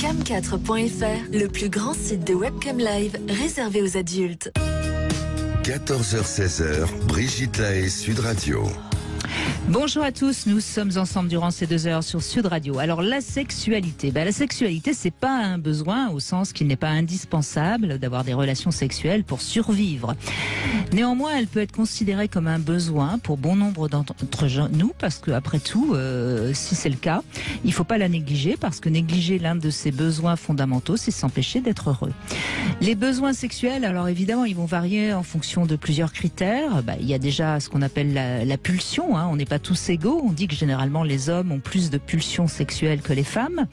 Cam4.fr, le plus grand site de webcam live réservé aux adultes. 14h-16h, Brigitte Lahaie, Sud Radio. Bonjour à tous, nous sommes ensemble durant ces 2 heures sur Sud Radio. Alors la sexualité, la sexualité c'est pas un besoin au sens qu'il n'est pas indispensable d'avoir des relations sexuelles pour survivre. Néanmoins, elle peut être considérée comme un besoin pour bon nombre d'entre nous parce que après tout, si c'est le cas, il faut pas la négliger parce que négliger l'un de ses besoins fondamentaux, c'est s'empêcher d'être heureux. Les besoins sexuels, alors évidemment, ils vont varier en fonction de plusieurs critères. Il y a déjà ce qu'on appelle la pulsion. On n'est pas tous égaux. On dit que généralement les hommes ont plus de pulsions sexuelles que les femmes.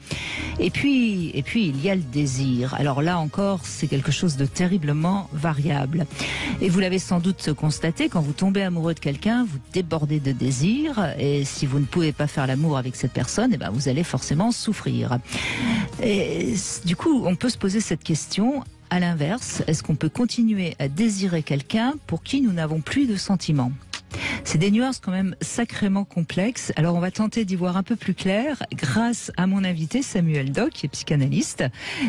Et puis il y a le désir. Alors là encore, c'est quelque chose de terriblement variable. Et vous l'avez sans doute constaté, quand vous tombez amoureux de quelqu'un, vous débordez de désir. Et si vous ne pouvez pas faire l'amour avec cette personne, vous allez forcément souffrir. Et du coup, on peut se poser cette question. À l'inverse, est-ce qu'on peut continuer à désirer quelqu'un pour qui nous n'avons plus de sentiments ? C'est des nuances quand même sacrément complexes. Alors on va tenter d'y voir un peu plus clair grâce à mon invité Samuel Doc, qui est psychanalyste.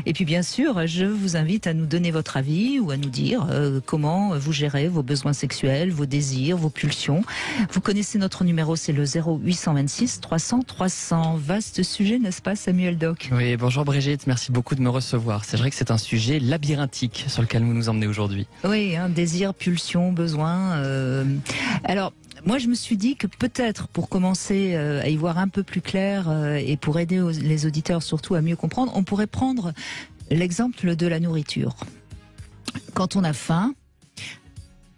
Et puis bien sûr, je vous invite à nous donner votre avis ou à nous dire comment vous gérez vos besoins sexuels, vos désirs, vos pulsions. Vous connaissez notre numéro, c'est le 0826 300 300. Vaste sujet, n'est-ce pas Samuel Doc ? Oui, bonjour Brigitte, merci beaucoup de me recevoir. C'est vrai que c'est un sujet labyrinthique sur lequel vous nous emmenez aujourd'hui. Oui, désir, pulsion, besoin. Alors, moi, je me suis dit que peut-être, pour commencer à y voir un peu plus clair et pour aider les auditeurs surtout à mieux comprendre, on pourrait prendre l'exemple de la nourriture. Quand on a faim,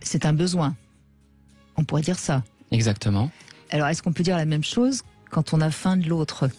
c'est un besoin. On pourrait dire ça. Exactement. Alors, est-ce qu'on peut dire la même chose quand on a faim de l'autre ?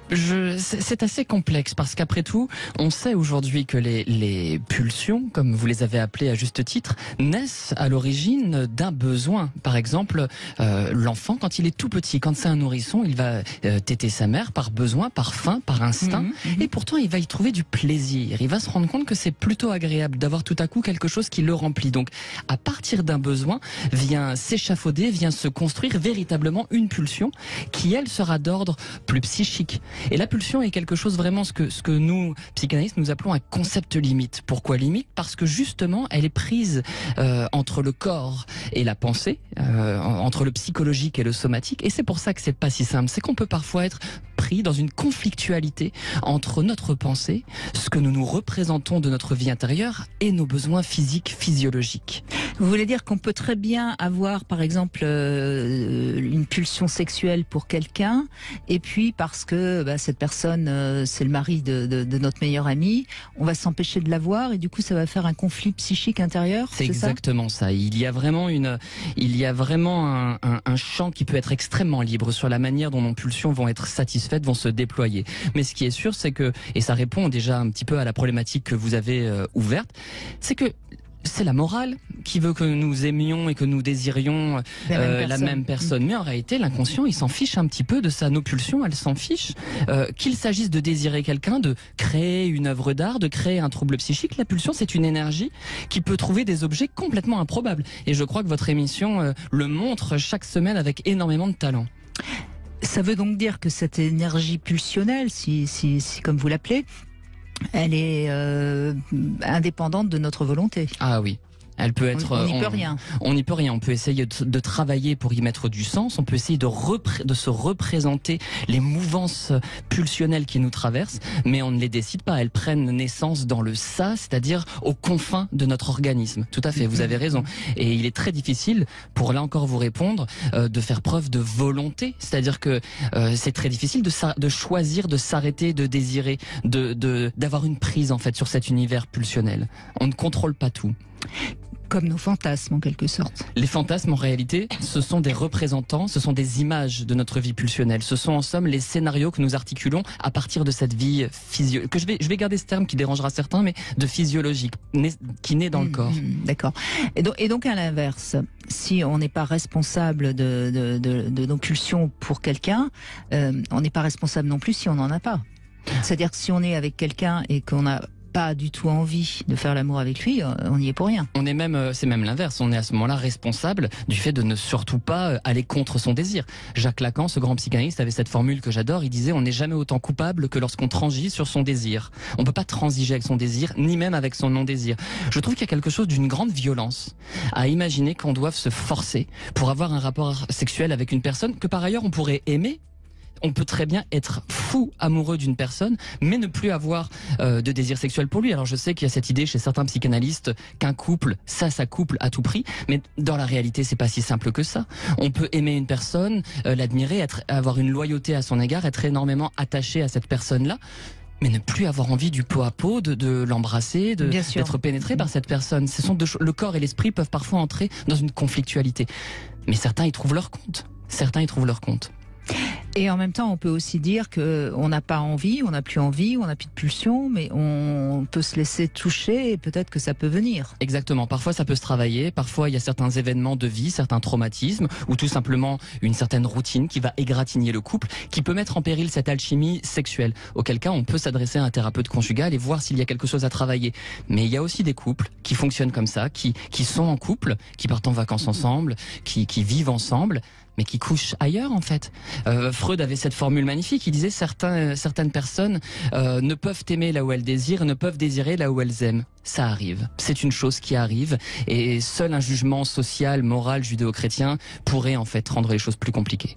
C'est assez complexe parce qu'après tout, on sait aujourd'hui que les pulsions, comme vous les avez appelées à juste titre, naissent à l'origine d'un besoin. Par exemple, l'enfant, quand il est tout petit, quand c'est un nourrisson, il va téter sa mère par besoin, par faim, par instinct, et pourtant il va y trouver du plaisir. Il va se rendre compte que c'est plutôt agréable d'avoir tout à coup quelque chose qui le remplit. Donc, à partir d'un besoin, vient s'échafauder, vient se construire véritablement une pulsion qui, elle, sera d'ordre plus psychique. Et la pulsion est quelque chose vraiment ce que nous, psychanalystes, nous appelons un concept limite. Pourquoi limite ? Parce que justement, elle est prise entre le corps et la pensée, entre le psychologique et le somatique. Et c'est pour ça que c'est pas si simple. C'est qu'on peut parfois être pris dans une conflictualité entre notre pensée, ce que nous nous représentons de notre vie intérieure et nos besoins physiques, physiologiques. Vous voulez dire qu'on peut très bien avoir, par exemple, une pulsion sexuelle pour quelqu'un, et puis parce que cette personne, c'est le mari de notre meilleur ami, on va s'empêcher de la voir, et du coup, ça va faire un conflit psychique intérieur. C'est exactement ça. Il y a vraiment un champ qui peut être extrêmement libre sur la manière dont nos pulsions vont être satisfaites, vont se déployer. Mais ce qui est sûr, c'est que, et ça répond déjà un petit peu à la problématique que vous avez ouverte, c'est que c'est la morale qui veut que nous aimions et que nous désirions la même personne. Mais en réalité, l'inconscient, il s'en fiche un petit peu de ça. Nos pulsions, elles s'en fichent. Qu'il s'agisse de désirer quelqu'un, de créer une œuvre d'art, de créer un trouble psychique, la pulsion, c'est une énergie qui peut trouver des objets complètement improbables. Et je crois que votre émission le montre chaque semaine avec énormément de talent. Ça veut donc dire que cette énergie pulsionnelle, si comme vous l'appelez, elle est indépendante de notre volonté. Ah oui. Elle peut être. On n'y peut rien. On n'y peut rien. On peut essayer de travailler pour y mettre du sens. On peut essayer de se représenter les mouvances pulsionnelles qui nous traversent, mais on ne les décide pas. Elles prennent naissance dans le ça, c'est-à-dire aux confins de notre organisme. Tout à fait. Vous avez raison. Et il est très difficile, pour là encore vous répondre, de faire preuve de volonté. C'est-à-dire que c'est très difficile de choisir, de s'arrêter, de désirer, d'avoir une prise en fait sur cet univers pulsionnel. On ne contrôle pas tout. Comme nos fantasmes, en quelque sorte. Les fantasmes, en réalité, ce sont des représentants, ce sont des images de notre vie pulsionnelle. Ce sont en somme les scénarios que nous articulons à partir de cette vie physiologique. Je vais garder ce terme qui dérangera certains, mais de physiologique, qui naît dans le corps. D'accord. Et donc à l'inverse, si on n'est pas responsable de nos pulsions pour quelqu'un, on n'est pas responsable non plus si on n'en a pas. C'est-à-dire que si on est avec quelqu'un et qu'on a pas du tout envie de faire l'amour avec lui, on n'y est pour rien. On est même, c'est même l'inverse. On est à ce moment-là responsable du fait de ne surtout pas aller contre son désir. Jacques Lacan, ce grand psychanalyste, avait cette formule que j'adore. Il disait: on n'est jamais autant coupable que lorsqu'on transige sur son désir. On peut pas transiger avec son désir, ni même avec son non-désir. Je trouve qu'il y a quelque chose d'une grande violence à imaginer qu'on doive se forcer pour avoir un rapport sexuel avec une personne que par ailleurs on pourrait aimer. On peut très bien être fou amoureux d'une personne, mais ne plus avoir de désir sexuel pour lui. Alors je sais qu'il y a cette idée chez certains psychanalystes qu'un couple, ça couple à tout prix, mais dans la réalité, c'est pas si simple que ça. On peut aimer une personne, l'admirer, avoir une loyauté à son égard, être énormément attaché à cette personne-là, mais ne plus avoir envie du pot à pot, de l'embrasser, d'être pénétré par cette personne. Ce sont le corps et l'esprit peuvent parfois entrer dans une conflictualité. Mais certains y trouvent leur compte. Et en même temps, on peut aussi dire qu'on n'a pas envie, on n'a plus envie, on n'a plus de pulsion, mais on peut se laisser toucher et peut-être que ça peut venir. Exactement. Parfois, ça peut se travailler. Parfois, il y a certains événements de vie, certains traumatismes, ou tout simplement une certaine routine qui va égratigner le couple, qui peut mettre en péril cette alchimie sexuelle. Auquel cas, on peut s'adresser à un thérapeute conjugal et voir s'il y a quelque chose à travailler. Mais il y a aussi des couples qui fonctionnent comme ça, qui sont en couple, qui partent en vacances ensemble, qui vivent ensemble, mais qui couchent ailleurs en fait. Freud avait cette formule magnifique, il disait certaines personnes ne peuvent aimer là où elles désirent, ne peuvent désirer là où elles aiment. Ça arrive, c'est une chose qui arrive, et seul un jugement social, moral, judéo-chrétien pourrait en fait rendre les choses plus compliquées.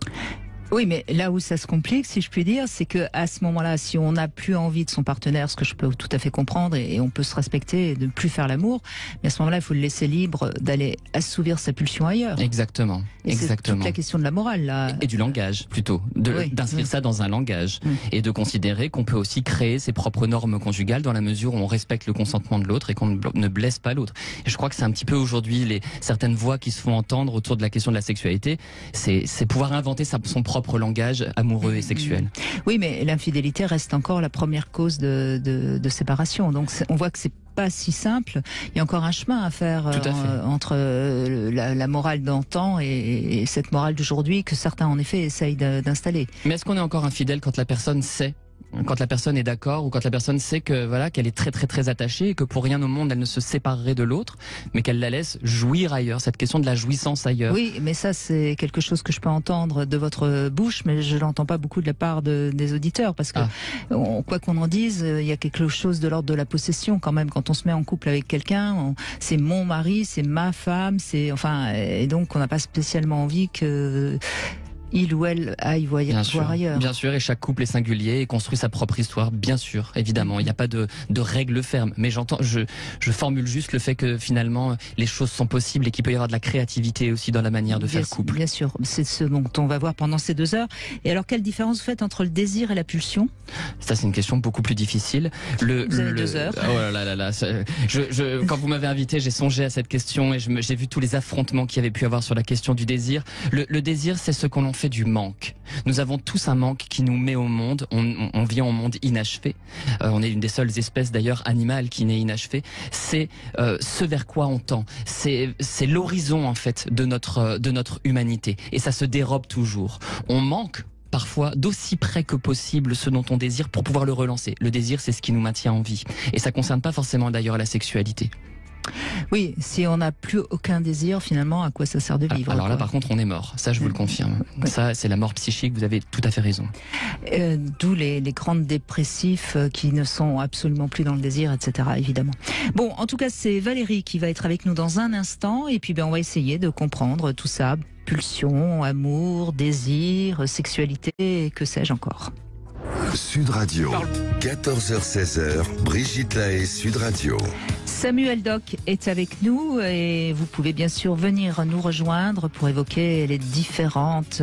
Oui, mais là où ça se complique, si je puis dire, c'est que à ce moment-là, si on n'a plus envie de son partenaire, ce que je peux tout à fait comprendre, et on peut se respecter et de ne plus faire l'amour, mais à ce moment-là, il faut le laisser libre d'aller assouvir sa pulsion ailleurs. Exactement. C'est toute la question de la morale, là. Et du langage, plutôt. D'inscrire ça dans un langage. Et de considérer qu'on peut aussi créer ses propres normes conjugales dans la mesure où on respecte le consentement de l'autre et qu'on ne blesse pas l'autre. Et je crois que c'est un petit peu aujourd'hui certaines voix qui se font entendre autour de la question de la sexualité. C'est pouvoir inventer son propre langage amoureux et sexuel. Oui, mais l'infidélité reste encore la première cause de séparation. Donc on voit que c'est pas si simple. Il y a encore un chemin à faire entre la morale d'antan et cette morale d'aujourd'hui que certains en effet essayent d'installer. Mais est-ce qu'on est encore infidèle quand la personne sait? Quand la personne est d'accord, ou quand la personne sait que voilà, qu'elle est très très très attachée et que pour rien au monde elle ne se séparerait de l'autre, mais qu'elle la laisse jouir ailleurs, cette question de la jouissance ailleurs. Oui, mais ça c'est quelque chose que je peux entendre de votre bouche, mais je l'entends pas beaucoup de la part des auditeurs, parce que quoi qu'on en dise, il y a quelque chose de l'ordre de la possession quand même. Quand on se met en couple avec quelqu'un, c'est mon mari, c'est ma femme, et donc on n'a pas spécialement envie que il ou elle aille voir ailleurs. Bien sûr, et chaque couple est singulier et construit sa propre histoire, bien sûr, évidemment. Il n'y a pas de règles fermes, mais je formule juste le fait que finalement les choses sont possibles et qu'il peut y avoir de la créativité aussi dans la manière de faire couple. Bien sûr, c'est ce dont on va voir pendant ces 2 heures. Et alors, quelle différence vous faites entre le désir et la pulsion? Ça, c'est une question beaucoup plus difficile. Vous avez 2 heures. Oh là là, quand vous m'avez invité, j'ai songé à cette question et j'ai vu tous les affrontements qu'il y avait pu avoir sur la question du désir. Le désir, c'est ce qu'on fait du manque. Nous avons tous un manque qui nous met au monde. On vient au monde inachevé. On est une des seules espèces d'ailleurs animales qui n'est inachevé. C'est ce vers quoi on tend. C'est l'horizon en fait de notre humanité. Et ça se dérobe toujours. On manque parfois d'aussi près que possible ce dont on désire pour pouvoir le relancer. Le désir, c'est ce qui nous maintient en vie. Et ça concerne pas forcément d'ailleurs la sexualité. Oui, si on n'a plus aucun désir, finalement, à quoi ça sert de vivre? Alors là, par contre, on est mort. Ça, je vous le confirme. Ça, c'est la mort psychique. Vous avez tout à fait raison. D'où les grandes dépressifs qui ne sont absolument plus dans le désir, etc., évidemment. Bon, en tout cas, c'est Valérie qui va être avec nous dans un instant. Et puis, on va essayer de comprendre tout ça. Pulsion, amour, désir, sexualité, et que sais-je encore. Sud Radio, 14h-16h, Brigitte Lahaie, Sud Radio. Samuel Doc est avec nous et vous pouvez bien sûr venir nous rejoindre pour évoquer les différentes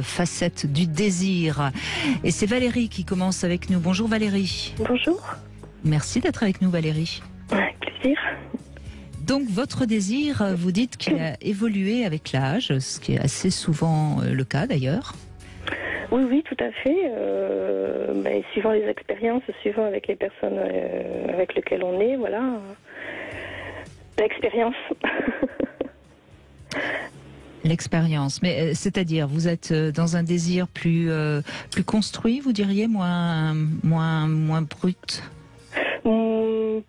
facettes du désir. Et c'est Valérie qui commence avec nous. Bonjour Valérie. Bonjour. Merci d'être avec nous Valérie. Avec plaisir. Donc votre désir, vous dites qu'il a évolué avec l'âge, ce qui est assez souvent le cas d'ailleurs. Oui, tout à fait. Suivant les expériences, suivant avec les personnes avec lesquelles on est, voilà. L'expérience. L'expérience, mais c'est-à-dire, vous êtes dans un désir plus construit, vous diriez, moins brut?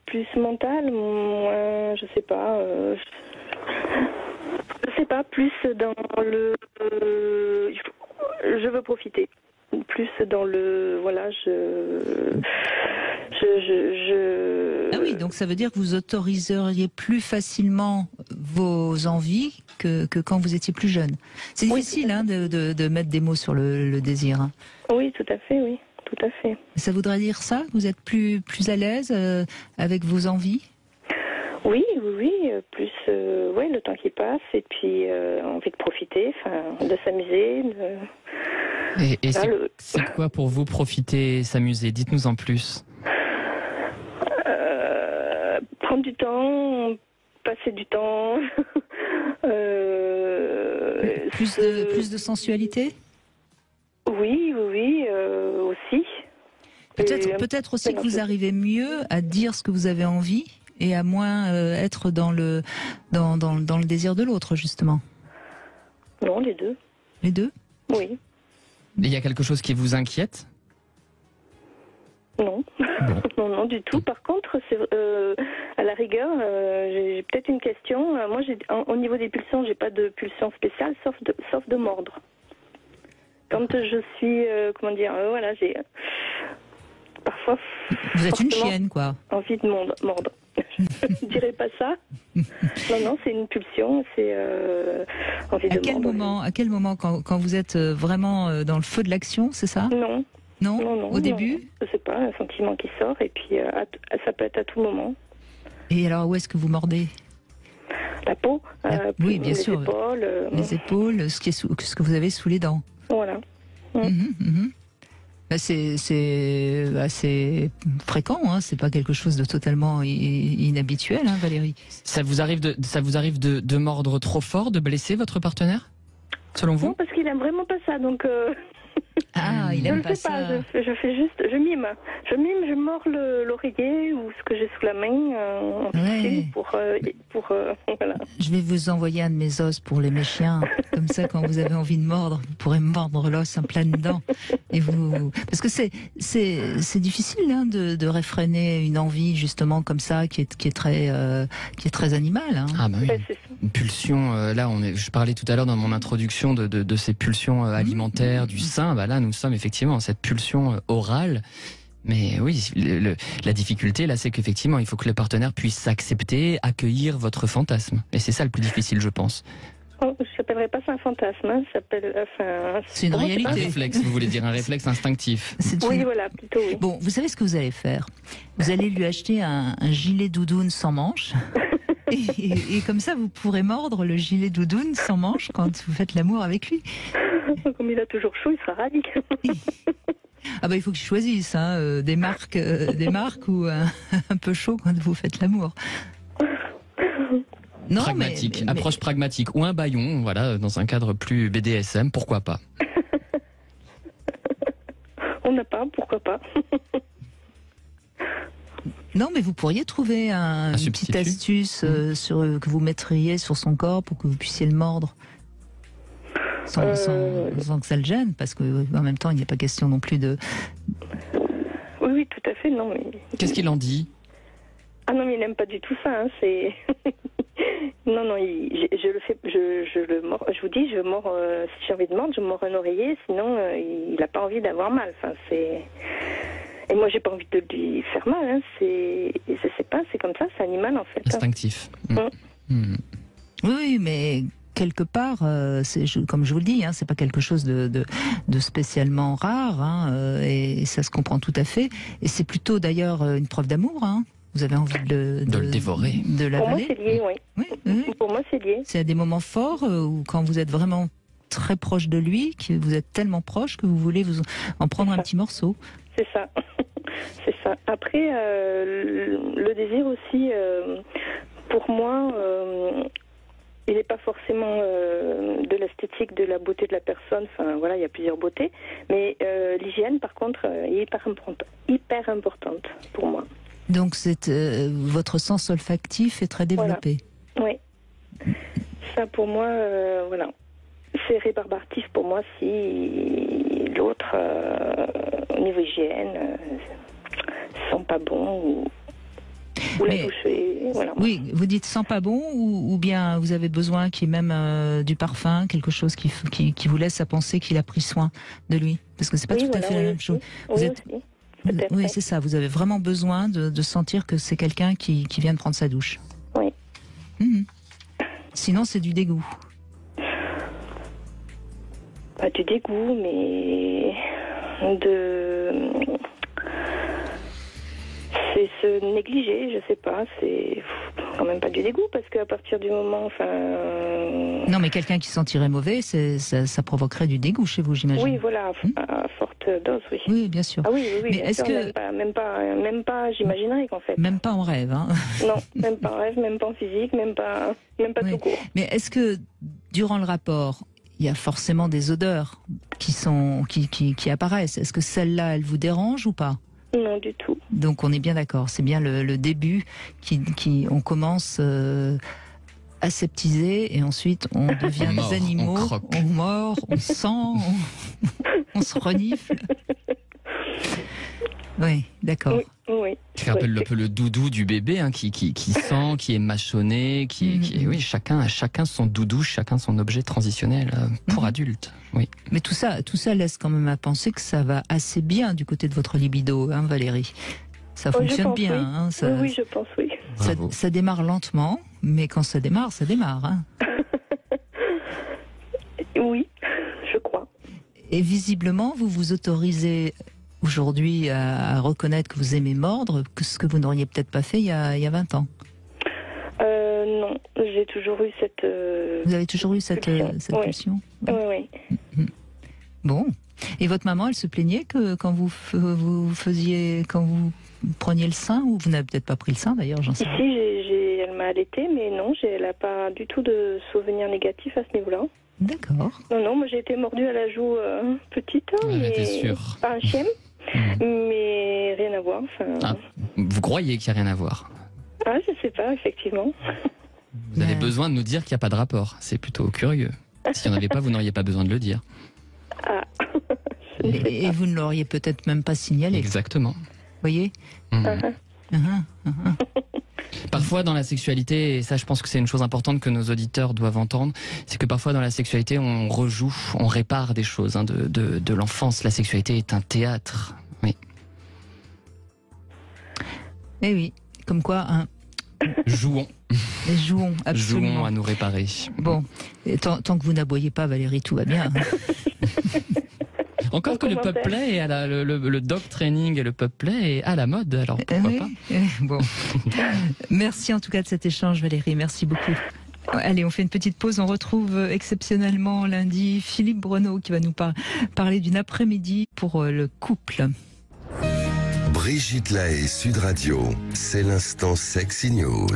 Plus mental, moins, je sais pas. Je sais pas, plus dans le... je veux profiter. Plus dans le... Voilà, Ah oui, donc ça veut dire que vous autoriseriez plus facilement vos envies que quand vous étiez plus jeune. C'est difficile de mettre des mots sur le désir. Hein. Oui, tout à fait, oui. Tout à fait. Ça voudrait dire ça? Vous êtes plus à l'aise avec vos envies? Oui, plus le temps qui passe et puis envie de profiter, de s'amuser. Et c'est quoi pour vous profiter, s'amuser? Dites-nous en plus. Prendre du temps, passer du temps. Plus de sensualité? Oui, aussi. Peut-être aussi que vous arrivez mieux à dire ce que vous avez envie et à moins être dans le désir de l'autre, justement. Non, les deux. Les deux? Oui. Il y a quelque chose qui vous inquiète? Non. Bon. non, du tout. Par contre, à la rigueur, j'ai peut-être une question. Moi, au niveau des pulsions, j'ai pas de pulsion spéciale, sauf de mordre. Quand je suis, j'ai parfois. Vous êtes une chienne, quoi. Envie de mordre. Je dirais pas ça. Non, c'est une pulsion, c'est envie de mordre. À quel moment, quand vous êtes vraiment dans le feu de l'action, c'est ça? Non. Au début? Je sais pas, un sentiment qui sort et puis ça peut être à tout moment. Et alors, où est-ce que vous mordez? La peau. Oui, bien sûr. Épaules. Les épaules, ce que vous avez sous les dents. Voilà. C'est assez fréquent, hein. C'est pas quelque chose de totalement inhabituel, hein, Valérie. Ça vous arrive de mordre trop fort, de blesser votre partenaire, selon vous? Non, parce qu'il aime vraiment pas ça, donc. Ah, il aime pas ça. Je fais juste, je mime, je mords l'oreiller ou ce que j'ai sous la main pour voilà. Je vais vous envoyer un de mes os pour les chiens. Comme ça, quand vous avez envie de mordre, vous pourrez mordre l'os en plein dedans. Et parce que c'est difficile de réfréner une envie justement comme ça qui est très animale. Hein. Ah bah oui. Une pulsion. Je parlais tout à l'heure dans mon introduction de ces pulsions alimentaires du sein. Bah là, nous sommes effectivement dans cette pulsion orale. Mais oui, la difficulté là, c'est qu'effectivement, il faut que le partenaire puisse s'accepter, accueillir votre fantasme. Et c'est ça le plus difficile, je pense. Oh, je n'appellerais pas ça un fantasme. Hein. C'est une réalité. Un réflexe, vous voulez dire un réflexe instinctif. Oui, voilà, plutôt. Oui. Bon, vous savez ce que vous allez faire? Vous allez lui acheter un gilet doudoune sans manches. Et comme ça, vous pourrez mordre le gilet doudoune sans manches quand vous faites l'amour avec lui. Comme il a toujours chaud, il sera ravi. Ah bah il faut qu'il choisisse des marques ou un peu chaud quand vous faites l'amour. Non, pragmatique, approche pragmatique ou un bâillon, voilà, dans un cadre plus BDSM, pourquoi pas? On n'a pas, pourquoi pas? Non, mais vous pourriez trouver une petite astuce que vous mettriez sur son corps pour que vous puissiez le mordre. Sans que ça le gêne, parce qu'en même temps, il n'y a pas question non plus de... Oui, tout à fait, non. Mais... Qu'est-ce qu'il en dit? Ah non, mais il n'aime pas du tout ça, hein, c'est... Non, je le fais, je le mords, je vous dis, je mords, si j'ai envie de mordre, je mords un oreiller, sinon il n'a pas envie d'avoir mal, enfin, c'est... Et moi, j'ai pas envie de lui faire mal, hein, je sais pas, c'est comme ça, c'est animal, en fait. Instinctif. Oui, mais... quelque part, comme je vous le dis, hein, c'est pas quelque chose de spécialement rare, hein, et ça se comprend tout à fait. Et c'est plutôt d'ailleurs une preuve d'amour. Hein. Vous avez envie de le dévorer. De l'avaler. Pour moi, c'est lié, oui. Oui. Pour moi, c'est lié. C'est à des moments forts où quand vous êtes vraiment très proche de lui, que vous êtes tellement proche que vous voulez vous en prendre un petit morceau. C'est ça. C'est ça. Après, le désir aussi, pour moi. Il n'est pas forcément de l'esthétique, de la beauté de la personne. Enfin, voilà, il y a plusieurs beautés. Mais l'hygiène, par contre, est hyper importante pour moi. Donc, votre sens olfactif est très développé. Voilà. Oui. Ça, pour moi, voilà. C'est rébarbatif pour moi si l'autre, au niveau hygiène, sent pas bon Ou la Mais- douche, et voilà. Oui, vous dites sent pas bon ou bien vous avez besoin qu'il y ait même du parfum, quelque chose qui vous laisse à penser qu'il a pris soin de lui? Parce que c'est pas Oui, tout à voilà, fait la oui, même aussi. chose. Vous Oui, êtes- aussi. Tout à Oui, fait. c'est ça. Vous avez vraiment besoin de sentir que c'est quelqu'un qui vient de prendre sa douche. Oui. Mhm. Sinon, c'est du dégoût. Pas du dégoût, mais c'est se négliger, je sais pas, c'est quand même pas du dégoût, parce qu'à partir du moment, Non, mais quelqu'un qui sentirait mauvais, ça provoquerait du dégoût chez vous, j'imagine. oui, voilà, à forte dose, oui. Oui, bien sûr. Ah oui, oui, Mais bien est-ce sûr, que- même pas, j'imaginerais qu'en fait. Même pas en rêve, hein. Non, même pas en rêve, même pas en physique, même pas Oui. tout court. Mais est-ce que durant le rapport, il y a forcément des odeurs qui apparaissent? Est-ce que celle-là, elle vous dérange ou pas? Non, du tout. Donc on est bien d'accord, c'est bien le début on commence aseptisé et ensuite on devient On mord, des animaux, on croque. on mord, on sent, on se renifle. Oui, d'accord. Oui, oui. qui rappelle un peu le doudou du bébé, hein, qui sent, qui est mâchonné, oui, chacun son doudou, chacun son objet transitionnel pour adulte. Oui. Mais tout ça laisse quand même à penser que ça va assez bien du côté de votre libido, hein, Valérie. Ça Oh, je fonctionne pense, bien. oui. Hein, ça, Oui, je pense, oui. Bravo. ça démarre lentement, mais quand ça démarre, ça démarre. Hein. Oui, je crois. Et visiblement, vous vous autorisez aujourd'hui à reconnaître que vous aimez mordre, ce que vous n'auriez peut-être pas fait il y a 20 ans. Non, j'ai toujours eu cette... Vous avez toujours eu cette Pulsion. Oui. pulsion? Oui, oui. Bon. Et votre maman, elle se plaignait que quand vous preniez le sein, ou vous n'avez peut-être pas pris le sein d'ailleurs, j'en sais Ici, rien. elle m'a allaitée, mais non, elle n'a pas du tout de souvenirs négatifs à ce niveau-là. D'accord. Non, moi j'ai été mordue à la joue petite, hein, Ouais, mais t'es sûre. par un chien, mais rien à voir. Ah, vous croyez qu'il n'y a rien à voir? Je sais pas, effectivement. Vous avez Ouais. besoin de nous dire qu'il n'y a pas de rapport. C'est plutôt curieux. S'il n'y en avait pas, vous n'auriez pas besoin de le dire. Ah. Et vous ne l'auriez peut-être même pas signalé, vous Exactement. voyez? Parfois dans la sexualité, et ça je pense que c'est une chose importante que nos auditeurs doivent entendre, c'est que parfois dans la sexualité on rejoue, on répare des choses de l'enfance. La sexualité est un théâtre. Oui. Eh oui, comme quoi, hein, Jouons jouons, absolument. Jouons à nous réparer. Bon, et tant que vous n'aboyez pas, Valérie, tout va bien. Encore que le commentaire. pub play, le dog training et le pub play est à la mode, alors pourquoi Oui, pas? bon. Merci en tout cas de cet échange, Valérie. Merci beaucoup. Allez, on fait une petite pause. On retrouve exceptionnellement lundi Philippe Breneau qui va nous parler d'une après-midi pour le couple. Brigitte Lahaie, Sud Radio, c'est l'instant Sexy News.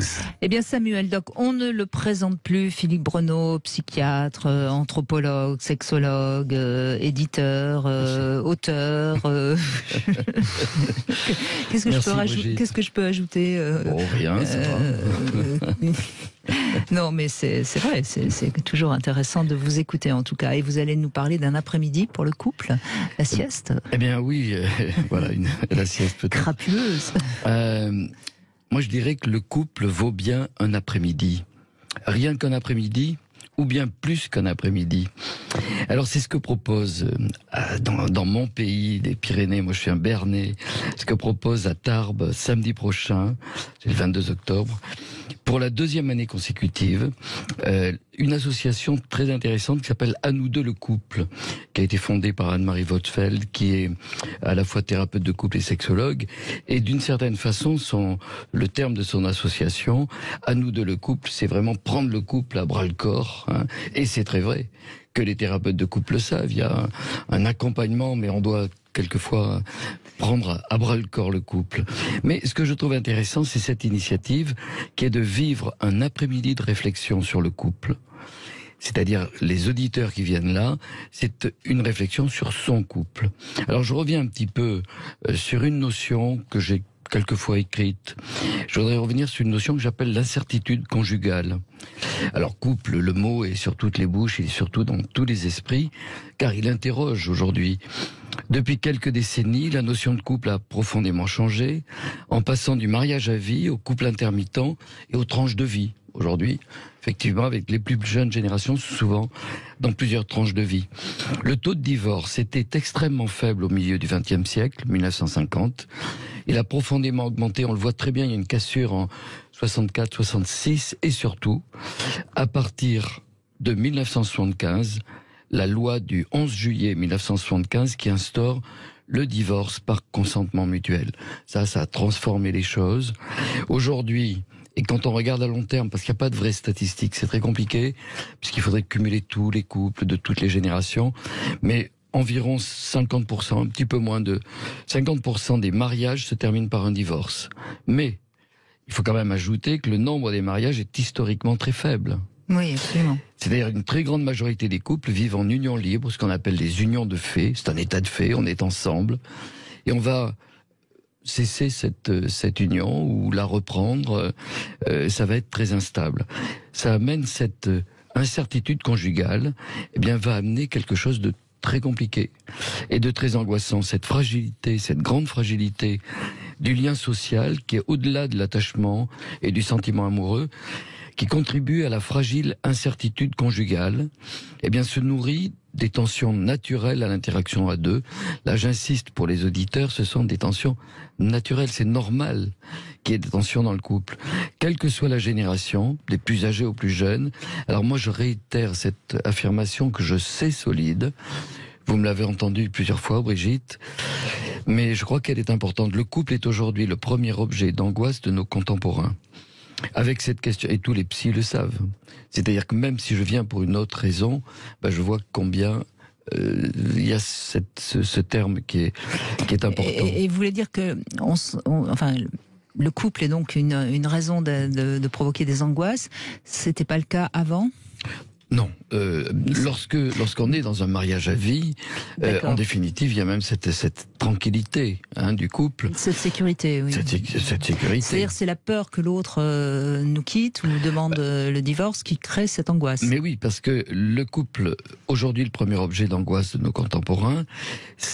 Eh bien, Samuel Doc, on ne le présente plus. Philippe Breneau, psychiatre, anthropologue, sexologue, éditeur, auteur. Qu'est-ce que Merci, je peux Brigitte. Qu'est-ce que je peux ajouter Bon, rien, c'est pas. Non, mais c'est vrai, c'est toujours intéressant de vous écouter en tout cas. Et vous allez nous parler d'un après-midi pour le couple, la sieste Eh bien oui, voilà, la sieste peut-être. crapuleuse. Moi je dirais que le couple vaut bien un après-midi. Rien qu'un après-midi, ou bien plus qu'un après-midi. Alors c'est ce que propose dans mon pays, les Pyrénées, moi je suis un Bernais, ce que propose à Tarbes samedi prochain, c'est le 22 octobre, pour la 2e année consécutive, une association très intéressante qui s'appelle À nous deux le couple, qui a été fondée par Anne-Marie Votzfeld, qui est à la fois thérapeute de couple et sexologue, et d'une certaine façon, le terme de son association, À nous deux le couple, c'est vraiment prendre le couple à bras le corps, hein, et c'est très vrai que les thérapeutes de couple le savent, il y a un accompagnement, mais on doit quelquefois prendre à bras le corps le couple. Mais ce que je trouve intéressant, c'est cette initiative qui est de vivre un après-midi de réflexion sur le couple. C'est-à-dire les auditeurs qui viennent là, c'est une réflexion sur son couple. Alors je reviens un petit peu sur une notion que j'ai quelquefois écrites. Je voudrais revenir sur une notion que j'appelle l'incertitude conjugale. Alors couple, le mot est sur toutes les bouches, il est surtout dans tous les esprits, car il interroge aujourd'hui. Depuis quelques décennies, la notion de couple a profondément changé, en passant du mariage à vie au couple intermittent et aux tranches de vie. Aujourd'hui, effectivement, avec les plus jeunes générations, souvent dans plusieurs tranches de vie. Le taux de divorce était extrêmement faible au milieu du XXe siècle, 1950. Il a profondément augmenté, on le voit très bien, il y a une cassure en 64, 66, et surtout, à partir de 1975, la loi du 11 juillet 1975 qui instaure le divorce par consentement mutuel. Ça a transformé les choses. Aujourd'hui, et quand on regarde à long terme, parce qu'il n'y a pas de vraies statistiques, c'est très compliqué, puisqu'il faudrait cumuler tous les couples de toutes les générations, mais environ 50%, un petit peu moins de 50% des mariages se terminent par un divorce. Mais il faut quand même ajouter que le nombre des mariages est historiquement très faible. Oui, absolument. C'est-à-dire une très grande majorité des couples vivent en union libre, ce qu'on appelle les unions de fait. C'est un état de fait, on est ensemble. Et on va cesser cette union ou la reprendre, ça va être très instable. Ça amène cette incertitude conjugale, eh bien, va amener quelque chose de très compliqué et de très angoissant. Cette fragilité, cette grande fragilité du lien social qui est au-delà de l'attachement et du sentiment amoureux, qui contribue à la fragile incertitude conjugale, eh bien, se nourrit des tensions naturelles à l'interaction à deux. Là, j'insiste pour les auditeurs, ce sont des tensions naturelles. C'est normal qu'il y ait des tensions dans le couple, quelle que soit la génération, des plus âgés aux plus jeunes. Alors moi, je réitère cette affirmation que je sais solide. Vous me l'avez entendu plusieurs fois, Brigitte, mais je crois qu'elle est importante. Le couple est aujourd'hui le premier objet d'angoisse de nos contemporains. Avec cette question, et tous les psys le savent, c'est-à-dire que même si je viens pour une autre raison, je vois combien il y a ce terme qui est important. Et vous voulez dire que le couple est donc une raison de provoquer des angoisses. C'était pas le cas avant ? Non, lorsqu'on est dans un mariage à vie, en définitive, il y a même cette tranquillité du couple. Cette sécurité, oui. Cette sécurité. C'est-à-dire c'est la peur que l'autre nous quitte ou nous demande le divorce qui crée cette angoisse. Mais oui, parce que le couple, aujourd'hui, le premier objet d'angoisse de nos contemporains,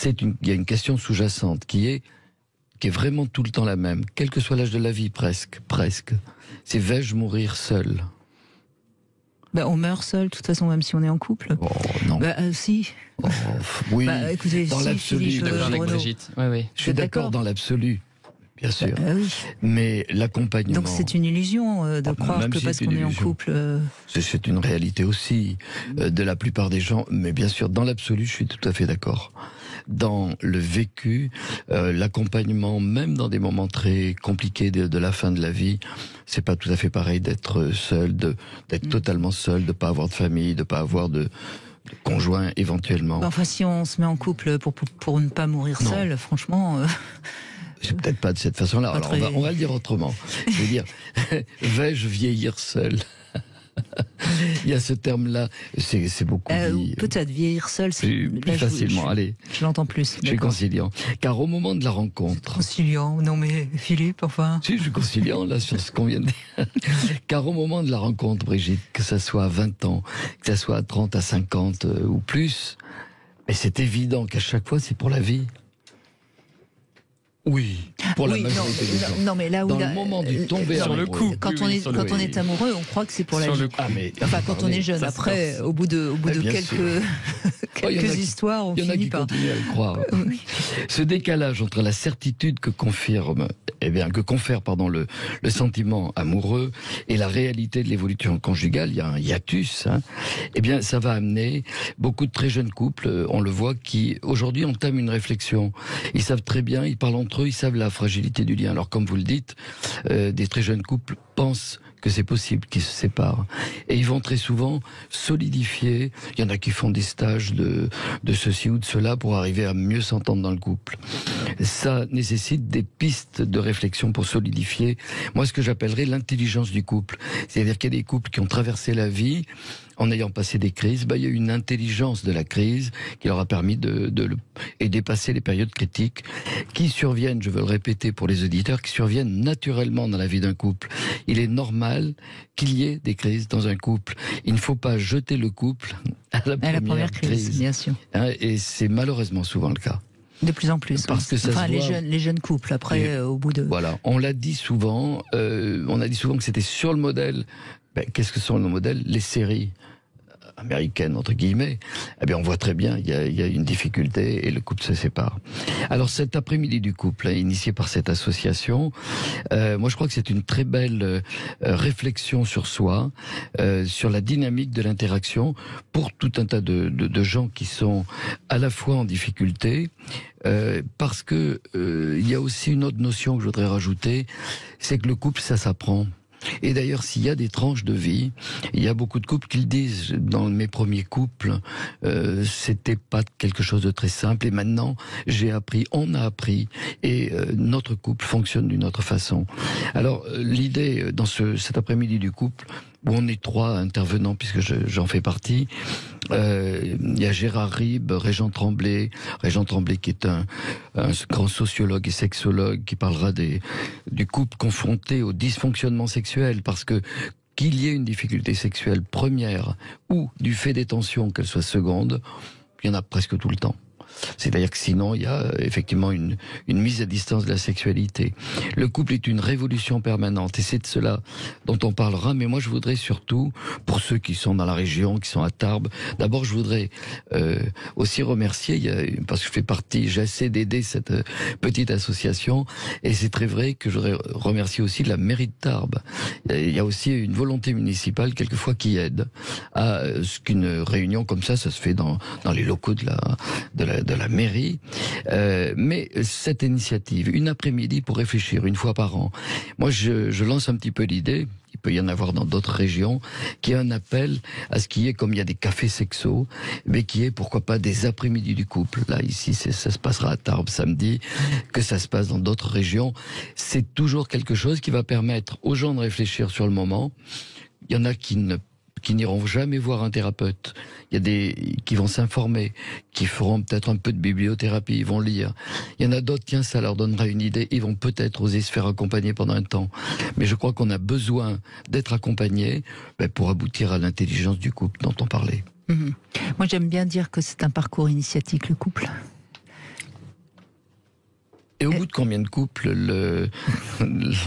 il y a une question sous-jacente qui est vraiment tout le temps la même, quel que soit l'âge de la vie, presque. C'est vais-je mourir seul ? On meurt seul, de toute façon, même si on est en couple. Oh, non. Si. Oh, oui, écoutez, dans l'absolu. Je suis d'accord dans l'absolu, bien sûr. Oui. Mais l'accompagnement... Donc c'est une illusion de croire que parce qu'on est en couple... C'est une réalité aussi de la plupart des gens. Mais bien sûr, dans l'absolu, je suis tout à fait d'accord. Dans le vécu, l'accompagnement, même dans des moments très compliqués de la fin de la vie, c'est pas tout à fait pareil d'être seul, d'être totalement seul, de pas avoir de famille, de pas avoir de conjoint éventuellement. Enfin, si on se met en couple pour ne pas mourir seul, franchement... C'est peut-être pas de cette façon-là. Alors on va le dire autrement. Je veux dire, vais-je vieillir seul ? Il y a ce terme-là, c'est beaucoup dit. Peut-être vieillir seul, c'est plus facilement. Allez, je l'entends plus. Je suis conciliant, car au moment de la rencontre. Conciliant, non mais Philippe, enfin. Si, je suis conciliant là sur ce qu'on vient de dire. Car au moment de la rencontre, Brigitte, que ça soit à 20 ans, que ça soit à 30, à 50 ou plus, mais c'est évident qu'à chaque fois c'est pour la vie. Oui, pour la majorité des gens. Non, mais là où dans le moment du tomber sur le coup, quand on est amoureux, on croit que c'est pour la vie. Enfin, quand on est jeune. Après, au bout de quelques histoires, on finit par. Il y en a qui continuent à le croire. Oui. Ce décalage entre la certitude que confère le sentiment amoureux et la réalité de l'évolution conjugale, il y a un hiatus. Eh bien, ça va amener beaucoup de très jeunes couples, on le voit, qui aujourd'hui entament une réflexion. Ils savent très bien, ils parlent entre eux, ils savent la fragilité du lien. Alors, comme vous le dites, des très jeunes couples pensent que c'est possible qu'ils se séparent. Et ils vont très souvent solidifier. Il y en a qui font des stages de ceci ou de cela pour arriver à mieux s'entendre dans le couple. Ça nécessite des pistes de réflexion pour solidifier, moi, ce que j'appellerais l'intelligence du couple. C'est-à-dire qu'il y a des couples qui ont traversé la vie en ayant passé des crises, il y a eu une intelligence de la crise qui leur a permis de dépasser les périodes critiques qui surviennent, je veux le répéter pour les auditeurs, qui surviennent naturellement dans la vie d'un couple. Il est normal qu'il y ait des crises dans un couple. Il ne faut pas jeter le couple à la première crise. Bien sûr. Et c'est malheureusement souvent le cas. De plus en plus. Parce que ça se voit. Les jeunes couples, après, au bout de... Voilà, on l'a dit souvent, que c'était sur le modèle. Qu'est-ce que sont nos modèles? Les séries américaine entre guillemets, eh bien on voit très bien il y a une difficulté et le couple se sépare. Alors cet après-midi du couple, initié par cette association, moi je crois que c'est une très belle réflexion sur soi, sur la dynamique de l'interaction pour tout un tas de gens qui sont à la fois en difficulté, parce que il y a aussi une autre notion que je voudrais rajouter, c'est que le couple ça s'apprend. Et d'ailleurs, s'il y a des tranches de vie, il y a beaucoup de couples qui le disent. Dans mes premiers couples, c'était pas quelque chose de très simple. Et maintenant, on a appris, et notre couple fonctionne d'une autre façon. Alors, l'idée dans cet après-midi du couple, où on est 3 intervenants, puisque j'en fais partie. Il y a Gérard Ribes, Régent Tremblay qui est un grand sociologue et sexologue qui parlera du couple confronté au dysfonctionnement sexuel, parce que qu'il y ait une difficulté sexuelle première ou du fait des tensions, qu'elle soit seconde, il y en a presque tout le temps. C'est-à-dire que sinon, il y a effectivement une mise à distance de la sexualité. Le couple est une révolution permanente et c'est de cela dont on parlera. Mais moi, je voudrais surtout, pour ceux qui sont dans la région, qui sont à Tarbes, d'abord, je voudrais aussi remercier, parce que j'essaie d'aider cette petite association et c'est très vrai que je voudrais remercier aussi la mairie de Tarbes. Il y a aussi une volonté municipale, quelquefois, qui aide à ce qu'une réunion comme ça se fait dans les locaux de la mairie, mais cette initiative, une après-midi pour réfléchir une fois par an, moi je lance un petit peu l'idée, il peut y en avoir dans d'autres régions, qui est un appel à ce qu'il y ait, comme il y a des cafés sexos, mais qui est pourquoi pas des après-midi du couple. Là ici ça se passera à Tarbes samedi, que ça se passe dans d'autres régions. C'est toujours quelque chose qui va permettre aux gens de réfléchir sur le moment. Il y en a qui n'iront jamais voir un thérapeute. Il y a qui vont s'informer, qui feront peut-être un peu de bibliothérapie, ils vont lire. Il y en a d'autres, tiens, ça leur donnera une idée, ils vont peut-être oser se faire accompagner pendant un temps. Mais je crois qu'on a besoin d'être accompagné pour aboutir à l'intelligence du couple dont on parlait. Mmh. Moi, j'aime bien dire que c'est un parcours initiatique, le couple. Et au bout de combien de couples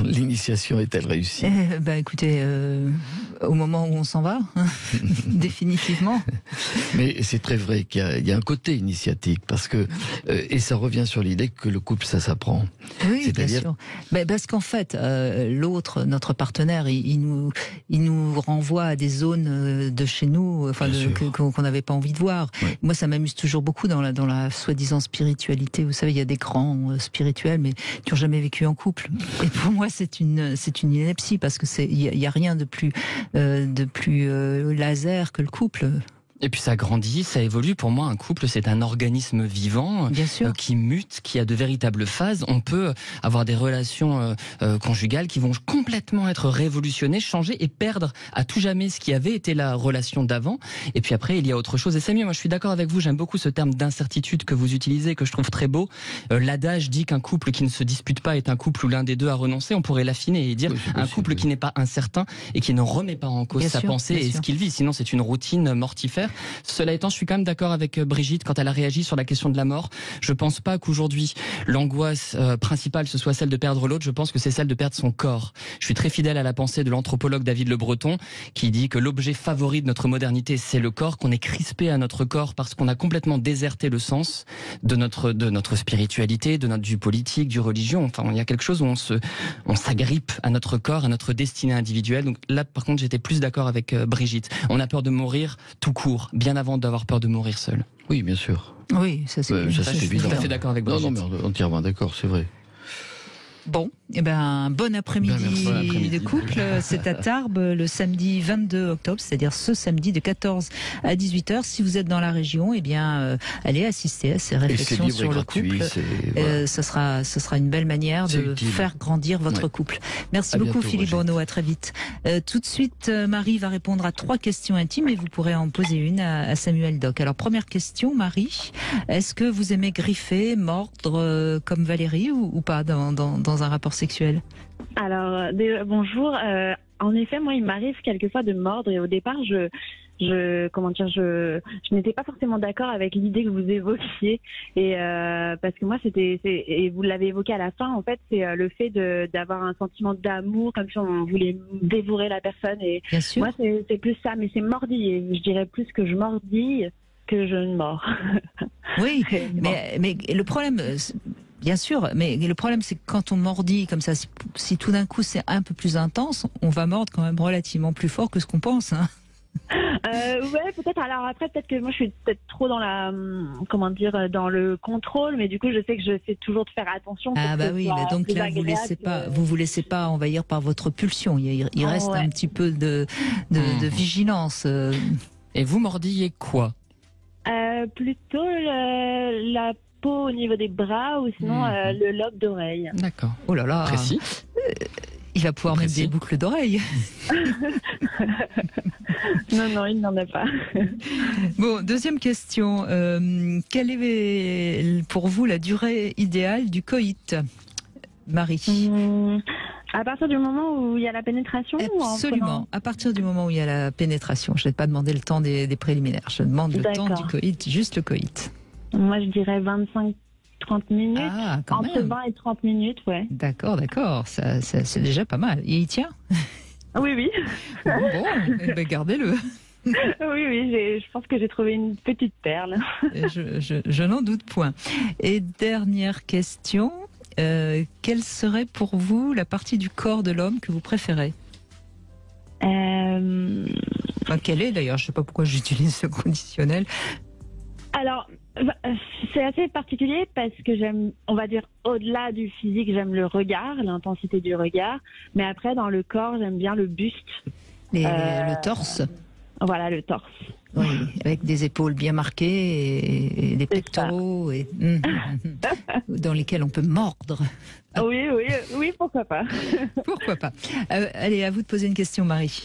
l'initiation est-elle réussie? Écoutez, au moment où on s'en va, définitivement. Mais c'est très vrai qu'il y a un côté initiatique, parce que et ça revient sur l'idée que le couple ça s'apprend. Oui, bien sûr. Parce qu'en fait, l'autre, notre partenaire, il nous renvoie à des zones de chez nous, qu'on n'avait pas envie de voir. Ouais. Moi, ça m'amuse toujours beaucoup dans la soi-disant spiritualité. Vous savez, il y a des grands spirituels, mais qui n'ont jamais vécu en couple. Et pour moi, c'est une ineptie, parce que il y a rien de plus laser que le couple. Et puis ça grandit, ça évolue. Pour moi, un couple, c'est un organisme vivant qui mute, qui a de véritables phases. On peut avoir des relations conjugales qui vont complètement être révolutionnées, changer et perdre à tout jamais ce qui avait été la relation d'avant. Et puis après, il y a autre chose. Et Samy, moi je suis d'accord avec vous, j'aime beaucoup ce terme d'incertitude que vous utilisez, que je trouve très beau. L'adage dit qu'un couple qui ne se dispute pas est un couple où l'un des deux a renoncé. On pourrait l'affiner et dire un couple qui n'est pas incertain et qui ne remet pas en cause sa pensée et ce qu'il vit. Sinon, c'est une routine mortifère. Cela étant, je suis quand même d'accord avec Brigitte quand elle a réagi sur la question de la mort. Je pense pas qu'aujourd'hui l'angoisse principale ce soit celle de perdre l'autre. Je pense que c'est celle de perdre son corps. Je suis très fidèle à la pensée de l'anthropologue David Le Breton qui dit que l'objet favori de notre modernité c'est le corps, qu'on est crispé à notre corps parce qu'on a complètement déserté le sens de notre spiritualité, du politique, du religion. Enfin, il y a quelque chose où on s'agrippe à notre corps, à notre destinée individuelle. Donc là, par contre, j'étais plus d'accord avec Brigitte. On a peur de mourir tout court, bien avant d'avoir peur de mourir seul. Oui, bien sûr. Oui, ça c'est évident. Tout à fait d'accord avec Brigitte. Non, mais entièrement d'accord, c'est vrai. Bon, eh ben, bon après-midi Bon après-midi. de couple. C'est à Tarbes le samedi 22 octobre, c'est-à-dire ce samedi de 14 à 18h. Si vous êtes dans la région, eh bien, allez assister à ces Et c'est réflexions libre et sur le gratuit. couple. Voilà. Ce sera une belle manière C'est de utile. faire grandir votre Ouais. couple. Merci À beaucoup bientôt, Philippe Brigitte. Bourneau, à très vite. Tout de suite, Marie va répondre à 3 questions intimes et vous pourrez en poser une à Samuel Doc. Alors première question, Marie, est-ce que vous aimez griffer, mordre comme Valérie ou pas dans un rapport sexuel? Alors, bonjour. En effet, moi, il m'arrive quelquefois de mordre et au départ, je n'étais pas forcément d'accord avec l'idée que vous évoquiez et parce que moi, et vous l'avez évoqué à la fin, en fait, c'est le fait d'avoir un sentiment d'amour, comme si on voulait dévorer la personne. Et Bien sûr. moi, c'est plus ça, mais c'est mordiller. Je dirais plus que je mordille que je ne mords. Oui, mais le problème, bien sûr, mais le problème c'est que quand on mordit comme ça, si tout d'un coup c'est un peu plus intense, on va mordre quand même relativement plus fort que ce qu'on pense. Hein. Ouais, peut-être. Alors après, peut-être que moi, je suis peut-être trop dans dans le contrôle, mais du coup, je sais que je sais toujours de faire attention. Ah pour bah que oui, ce soit mais donc plus là agréable vous vous laissez pas envahir par votre pulsion. Il reste ouais. un petit peu de vigilance. Et vous mordillez quoi? Plutôt la peau au niveau des bras ou sinon le lobe d'oreille. D'accord. Oh là là, Précis. il va pouvoir mettre Précis. des boucles d'oreilles. Non, il n'en a pas. Bon, deuxième question. Quelle est pour vous la durée idéale du coït, Marie? À partir du moment où il y a la pénétration ou en Absolument. À partir du moment où il y a la pénétration. Je ne vais pas demander le temps des préliminaires. Je demande le temps du coït, juste le coït. Moi, je dirais 25-30 minutes. Ah, quand Entre même. 20 et 30 minutes, ouais. D'accord. Ça, c'est déjà pas mal. Il y tient? Oui. Bon, eh ben, gardez-le. Oui, je pense que j'ai trouvé une petite perle. Je n'en doute point. Et dernière question. Quelle serait pour vous la partie du corps de l'homme que vous préférez? Enfin, quelle est d'ailleurs? Je ne sais pas pourquoi j'utilise ce conditionnel. Alors, c'est assez particulier parce que j'aime, on va dire, au-delà du physique, j'aime le regard, l'intensité du regard. Mais après, dans le corps, j'aime bien le buste. Le torse. Voilà, le torse. Oui, avec des épaules bien marquées et des pectoraux dans lesquels on peut mordre. Oui, pourquoi pas. Pourquoi pas. Allez, à vous de poser une question, Marie.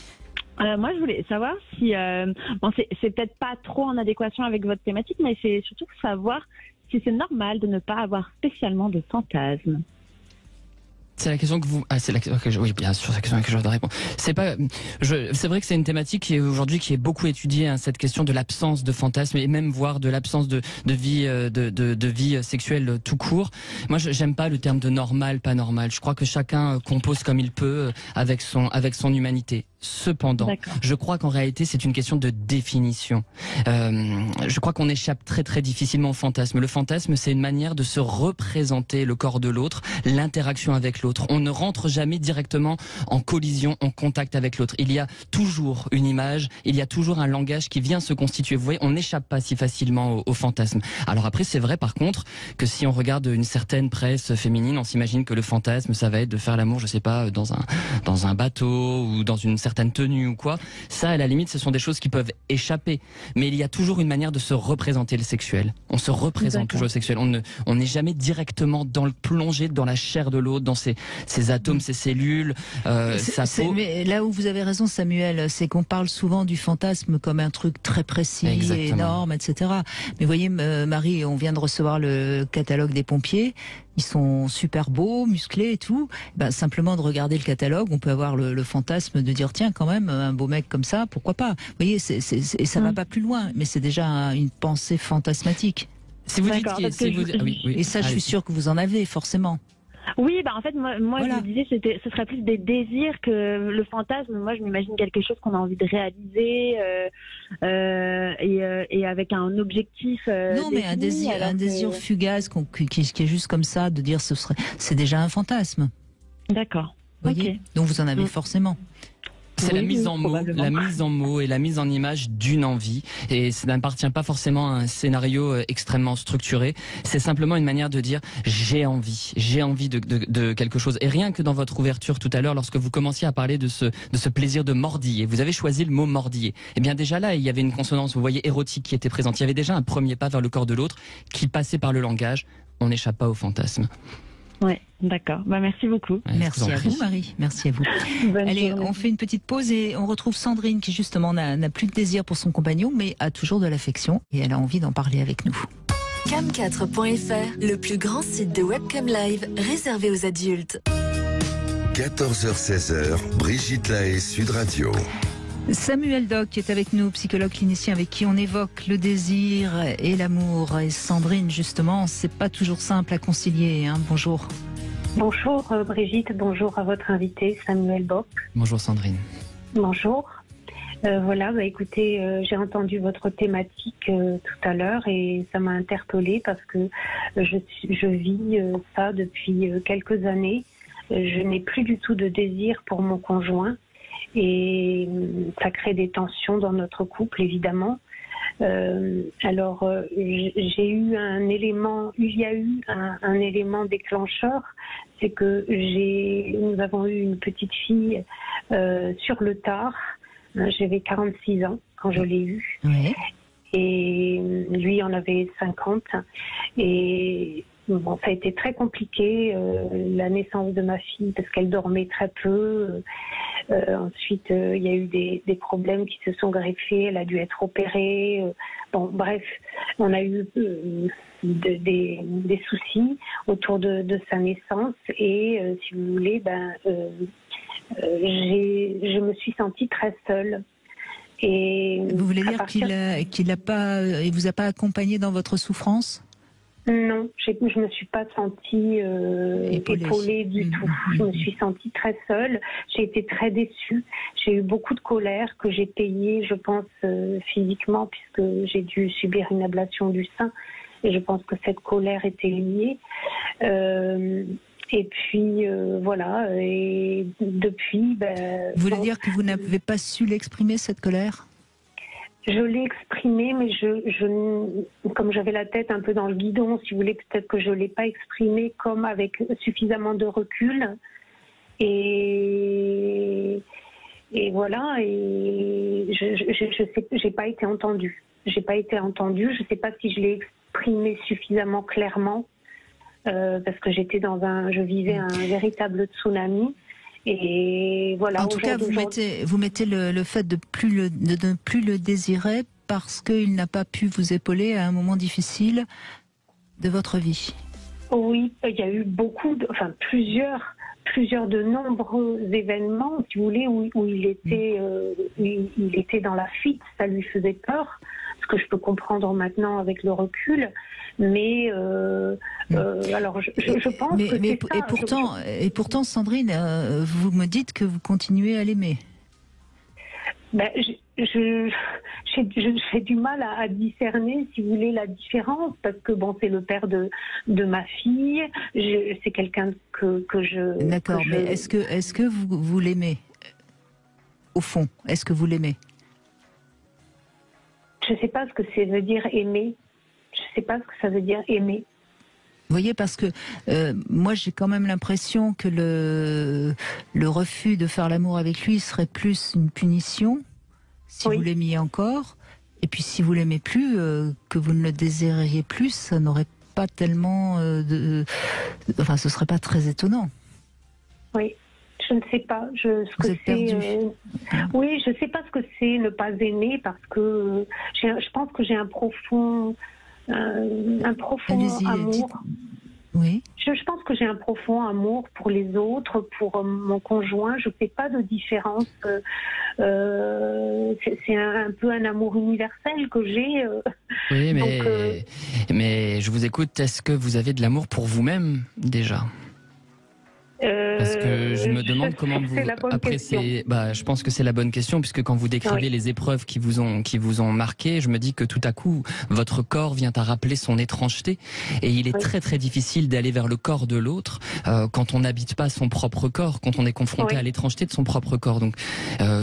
Moi, je voulais savoir si, c'est peut-être pas trop en adéquation avec votre thématique, mais c'est surtout savoir si c'est normal de ne pas avoir spécialement de fantasmes. C'est la question que vous. Ah, c'est la question que je. Oui, bien sûr, c'est la question à laquelle je dois répondre. C'est pas. C'est vrai que c'est une thématique qui est aujourd'hui qui est beaucoup étudiée, hein, cette question de l'absence de fantasme et même voire de l'absence de vie de vie sexuelle tout court. Moi, j'aime pas le terme de normal, pas normal. Je crois que chacun compose comme il peut avec son humanité. Cependant, je crois qu'en réalité, c'est une question de définition. Je crois qu'on échappe très très difficilement au fantasme. Le fantasme, c'est une manière de se représenter le corps de l'autre, l'interaction avec l'autre. On ne rentre jamais directement en collision, en contact avec l'autre. Il y a toujours une image, il y a toujours un langage qui vient se constituer. Vous voyez, on n'échappe pas si facilement au fantasme. Alors après, c'est vrai par contre que si on regarde une certaine presse féminine, on s'imagine que le fantasme, ça va être de faire l'amour, je sais pas, dans un bateau ou dans une certaine tenue ou quoi. Ça, à la limite, ce sont des choses qui peuvent échapper. Mais il y a toujours une manière de se représenter le sexuel. On se représente toujours le sexuel. On n'est jamais directement plongé dans la chair de l'autre, dans ses atomes, ses cellules, sa peau. Mais là où vous avez raison, Samuel, c'est qu'on parle souvent du fantasme comme un truc très précis, énorme, etc. Mais vous voyez, Marie, on vient de recevoir le catalogue des pompiers. Ils sont super beaux, musclés et tout. Ben, simplement de regarder le catalogue, on peut avoir le fantasme de dire tiens, quand même, un beau mec comme ça, pourquoi pas? Vous voyez, ça va pas plus loin, mais c'est déjà une pensée fantasmatique. Si vous dites et ça, je suis sûre que vous en avez forcément. Oui, en fait, moi je me disais, ce serait plus des désirs que le fantasme. Moi, je m'imagine quelque chose qu'on a envie de réaliser et avec un objectif. Non, mais un désir fugace qui est juste comme ça, de dire c'est déjà un fantasme. D'accord. Vous voyez. Donc vous en avez forcément. C'est Oui, la mise en mots, probablement. la mise en mots et la mise en image d'une envie. Et ça n'appartient pas forcément à un scénario extrêmement structuré. C'est simplement une manière de dire j'ai envie de quelque chose. Et rien que dans votre ouverture tout à l'heure, lorsque vous commenciez à parler de ce plaisir de mordiller, vous avez choisi le mot mordiller. Eh bien déjà là, il y avait une consonance, vous voyez, érotique qui était présente. Il y avait déjà un premier pas vers le corps de l'autre qui passait par le langage. On n'échappe pas au fantasme. Ouais, d'accord. Bah, merci beaucoup. Ouais, je Merci vous en à prie. vous, Marie. Merci à vous. Bonne Allez, journée. on fait une petite pause et on retrouve Sandrine qui justement n'a plus de désir pour son compagnon, mais a toujours de l'affection et elle a envie d'en parler avec nous. Cam4.fr, le plus grand site de webcam live réservé aux adultes. 14h-16h, Brigitte Lahaie, Sud Radio. Samuel Doc est avec nous, psychologue clinicien avec qui on évoque le désir et l'amour. Et Sandrine, justement, c'est pas toujours simple à concilier. Hein. Bonjour. Bonjour Brigitte, bonjour à votre invité Samuel Bock. Bonjour Sandrine. Bonjour. Voilà, écoutez, j'ai entendu votre thématique tout à l'heure et ça m'a interpellée parce que je vis ça depuis quelques années. Je n'ai plus du tout de désir pour mon conjoint et ça crée des tensions dans notre couple évidemment. Alors j'ai eu un élément, il y a eu un élément déclencheur, c'est que nous avons eu une petite fille sur le tard. J'avais 46 ans quand je l'ai eue. Oui. Et lui en avait 50. Et bon, ça a été très compliqué, la naissance de ma fille, parce qu'elle dormait très peu. Ensuite, il y a eu des problèmes qui se sont greffés. Elle a dû être opérée. Bon, bref, on a eu des soucis autour de sa naissance. Et si vous voulez, je me suis sentie très seule. Et Vous voulez à dire partir- il vous a pas accompagné dans votre souffrance? Non, je me suis pas sentie épaulée du tout. Je me suis sentie très seule. J'ai été très déçue. J'ai eu beaucoup de colère que j'ai payée, je pense, physiquement, puisque j'ai dû subir une ablation du sein. Et je pense que cette colère était liée. Et puis, voilà. Et depuis... Vous voulez dire que vous n'avez pas su l'exprimer, cette colère? Je l'ai exprimé, mais comme j'avais la tête un peu dans le guidon, si vous voulez, peut-être que je ne l'ai pas exprimé comme avec suffisamment de recul. Et voilà, et j'ai pas été entendue. J'ai pas été entendue. Je ne sais pas si je l'ai exprimé suffisamment clairement, parce que je vivais un véritable tsunami. Et voilà. En tout cas, vous mettez le fait de ne plus le désirer parce qu'il n'a pas pu vous épauler à un moment difficile de votre vie. Oui, il y a eu plusieurs de nombreux événements, si vous voulez, où il était dans la fuite, ça lui faisait peur, ce que je peux comprendre maintenant avec le recul. Mais alors, je pense que c'est ça. Et pourtant, Sandrine, vous me dites que vous continuez à l'aimer. J'ai du mal à discerner, si vous voulez, la différence, parce que bon, c'est le père de ma fille, c'est quelqu'un que je... D'accord, mais est-ce que vous l'aimez? Au fond, est-ce que vous l'aimez? Je ne sais pas ce que ça veut dire aimer. Je ne sais pas ce que ça veut dire aimer. Vous voyez, parce que moi j'ai quand même l'impression que le refus de faire l'amour avec lui serait plus une punition, si vous l'aimiez encore, et puis si vous l'aimez plus, que vous ne le désiriez plus, ça n'aurait pas tellement enfin, ce serait pas très étonnant. Oui, je ne sais pas Vous êtes perdu. Oui, je ne sais pas ce que c'est ne pas aimer, parce que je pense que j'ai un profond amour. Dites. Oui. Je pense que j'ai un profond amour pour les autres, pour mon conjoint. Je ne fais pas de différence. C'est un peu un amour universel que j'ai. Oui, mais, donc, mais je vous écoute. Est-ce que vous avez de l'amour pour vous-même déjà? Parce parce que je me demande comment vous... C'est la bonne Après, question. je pense que c'est la bonne question, puisque quand vous décrivez les épreuves qui vous ont marqué, je me dis que tout à coup, votre corps vient à rappeler son étrangeté, et il est très très difficile d'aller vers le corps de l'autre quand on n'habite pas son propre corps, quand on est confronté à l'étrangeté de son propre corps. Donc,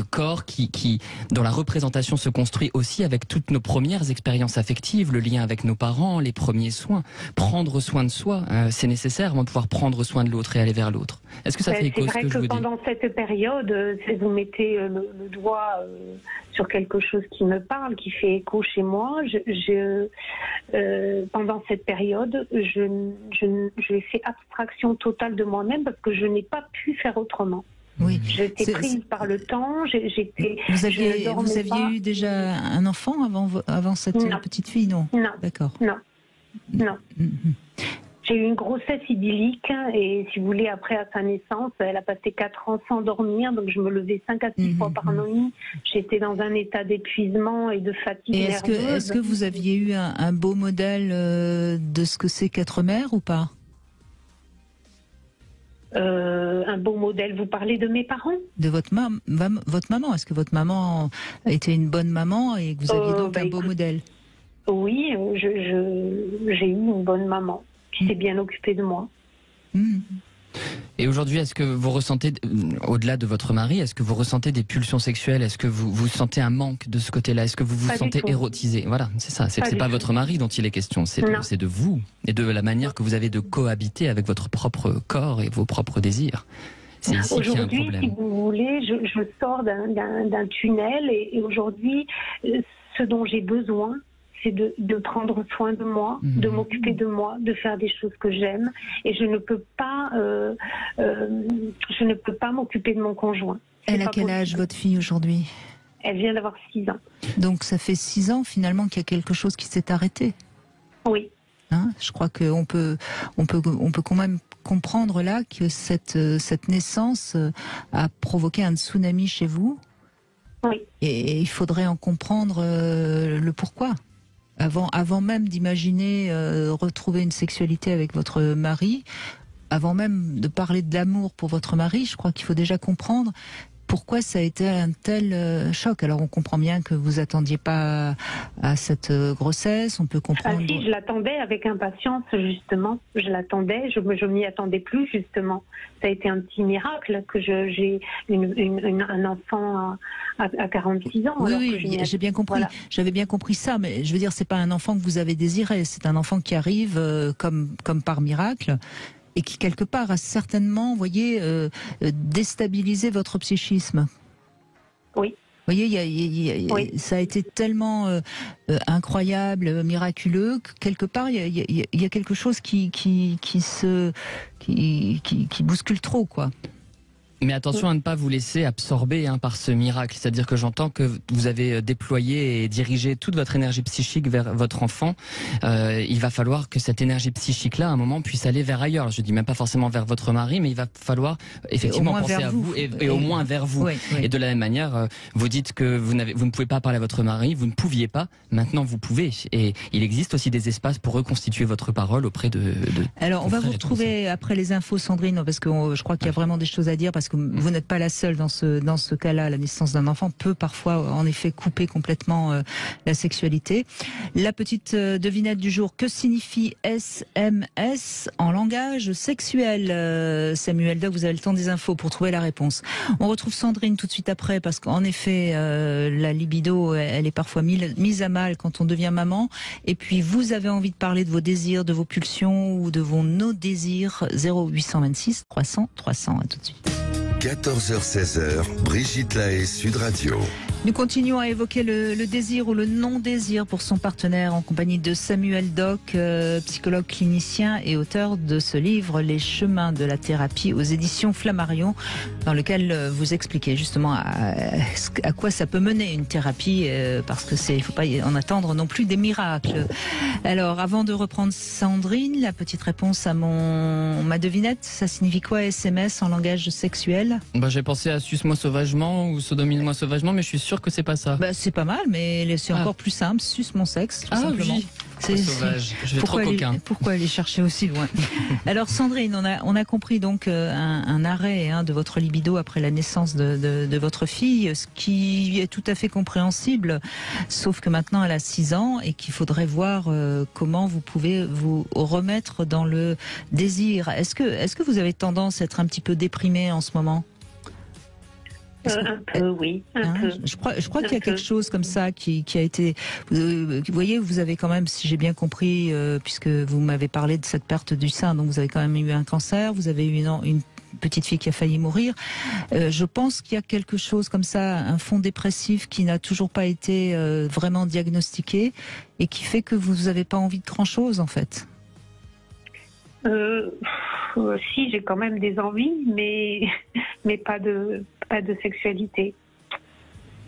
corps qui, dont la représentation se construit aussi avec toutes nos premières expériences affectives, le lien avec nos parents, les premiers soins. Prendre soin de soi, c'est nécessaire avant de pouvoir prendre soin de l'autre et aller vers l'autre. Est-ce que ça fait écho à ce que je vous dis? Pendant cette période, vous mettez le doigt sur quelque chose qui me parle, qui fait écho chez moi. Pendant cette période, j'ai fait abstraction totale de moi-même parce que je n'ai pas pu faire autrement. Oui. J'étais prise par le temps. Vous aviez eu déjà un enfant avant cette petite fille, non? Non. D'accord. Non. J'ai eu une grossesse idyllique et si vous voulez, après à sa naissance, elle a passé 4 ans sans dormir, donc je me levais 5 à 6 fois par nuit. J'étais dans un état d'épuisement et de fatigue nerveuse. Est-ce que vous aviez eu un beau modèle de ce que c'est qu'être mère ou pas? Un beau modèle, vous parlez de mes parents? De votre maman. Est-ce que votre maman était une bonne maman et que vous aviez donc un beau modèle? Oui, j'ai eu une bonne maman qui s'est bien occupée de moi. Et aujourd'hui, est-ce que vous ressentez, au-delà de votre mari, est-ce que vous ressentez des pulsions sexuelles? Est-ce que vous sentez un manque de ce côté-là? Est-ce que vous vous sentez érotisé? Voilà, c'est ça. C'est pas votre mari dont il est question, c'est de vous et de la manière que vous avez de cohabiter avec votre propre corps et vos propres désirs. C'est ici qu'il y a un problème. Aujourd'hui, si vous voulez, je sors d'un tunnel et aujourd'hui, ce dont j'ai besoin, c'est de prendre soin de moi, de m'occuper de moi, de faire des choses que j'aime. Et je ne peux pas m'occuper de mon conjoint. Elle a quel âge, votre fille, aujourd'hui? Elle vient d'avoir 6 ans. Donc ça fait 6 ans, finalement, qu'il y a quelque chose qui s'est arrêté. Oui. Je crois qu'on peut quand même comprendre là que cette naissance a provoqué un tsunami chez vous. Oui. Et il faudrait en comprendre le pourquoi. Avant même d'imaginer retrouver une sexualité avec votre mari, avant même de parler de l'amour pour votre mari, je crois qu'il faut déjà comprendre pourquoi ça a été un tel choc. Alors on comprend bien que vous attendiez pas à cette grossesse, on peut comprendre... Ah si, je l'attendais avec impatience justement, je l'attendais, je m'y attendais plus justement. Ça a été un petit miracle que j'ai un enfant à 46 ans. Oui, j'ai bien compris. Voilà. J'avais bien compris ça, mais je veux dire, c'est pas un enfant que vous avez désiré, c'est un enfant qui arrive comme par miracle. Et qui, quelque part, a certainement, vous voyez, déstabilisé votre psychisme. Oui. Vous voyez, ça a été tellement incroyable, miraculeux, que quelque part, il y a quelque chose qui bouscule trop, quoi. Mais attention à ne pas vous laisser absorber par ce miracle. C'est-à-dire que j'entends que vous avez déployé et dirigé toute votre énergie psychique vers votre enfant. Il va falloir que cette énergie psychique-là, à un moment, puisse aller vers ailleurs. Je dis même pas forcément vers votre mari, mais il va falloir effectivement penser à vous et au moins vers vous. Oui. Et de la même manière, vous dites que vous ne pouvez pas parler à votre mari, vous ne pouviez pas. Maintenant, vous pouvez. Et il existe aussi des espaces pour reconstituer votre parole auprès de Alors, on va vous retrouver après les infos, Sandrine, parce que je crois qu'il y a vraiment des choses à dire, parce que vous n'êtes pas la seule dans ce cas-là. La naissance d'un enfant peut parfois, en effet, couper complètement la sexualité. La petite devinette du jour, que signifie SMS en langage sexuel? Samuel Doc, vous avez le temps des infos pour trouver la réponse. On retrouve Sandrine tout de suite après, parce qu'en effet, la libido, elle est parfois mise à mal quand on devient maman. Et puis, vous avez envie de parler de vos désirs, de vos pulsions ou de vos no-désirs. 0826 300 300. À tout de suite. 14h-16h, Brigitte Lahaie, Sud Radio. Nous continuons à évoquer le désir ou le non-désir pour son partenaire en compagnie de Samuel Doc, psychologue clinicien et auteur de ce livre Les chemins de la thérapie aux éditions Flammarion, dans lequel vous expliquez justement à quoi ça peut mener une thérapie, parce que il faut pas en attendre non plus des miracles. Alors, avant de reprendre Sandrine, la petite réponse à ma devinette, ça signifie quoi SMS en langage sexuel? J'ai pensé à suce-moi sauvagement ou sodomise-moi sauvagement, mais je suis sûr que c'est pas ça. C'est pas mal, mais c'est encore plus simple. Suce mon sexe, tout simplement. Oui. C'est sauvage. Je vais trop coquin. Pourquoi aller chercher aussi loin? Alors Sandrine, on a compris donc un arrêt de votre libido après la naissance de votre fille, ce qui est tout à fait compréhensible, sauf que maintenant elle a 6 ans et qu'il faudrait voir comment vous pouvez vous remettre dans le désir. Est-ce que vous avez tendance à être un petit peu déprimée en ce moment? Un peu, oui, un peu. Je crois qu'il y a quelque chose comme ça qui a été... vous voyez, vous avez quand même, si j'ai bien compris, puisque vous m'avez parlé de cette perte du sein, donc vous avez quand même eu un cancer, vous avez eu une petite fille qui a failli mourir. Je pense qu'il y a quelque chose comme ça, un fond dépressif qui n'a toujours pas été vraiment diagnostiqué et qui fait que vous n'avez pas envie de grand-chose, en fait. Si, j'ai quand même des envies, mais pas de sexualité.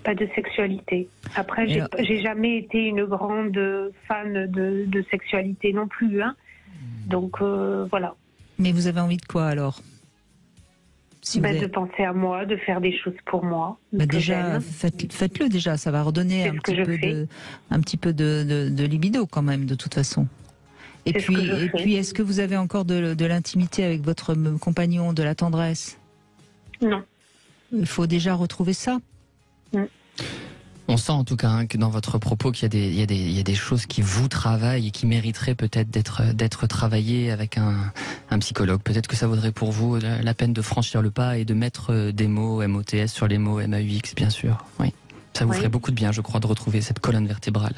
Pas de sexualité. Après, j'ai jamais été une grande fan de sexualité non plus. Donc, voilà. Mais vous avez envie de quoi, alors? De penser à moi, de faire des choses pour moi. Déjà, faites-le déjà. Ça va redonner un petit peu de libido, quand même, de toute façon. Et puis, est-ce que vous avez encore de l'intimité avec votre compagnon, de la tendresse? Non. Il faut déjà retrouver ça. On sent en tout cas que dans votre propos qu'il y a des choses qui vous travaillent et qui mériteraient peut-être d'être travaillées avec un psychologue. Peut-être que ça vaudrait pour vous la peine de franchir le pas et de mettre des mots MOTS sur les mots MAUX, bien sûr. Oui, ça vous ferait beaucoup de bien, je crois, de retrouver cette colonne vertébrale.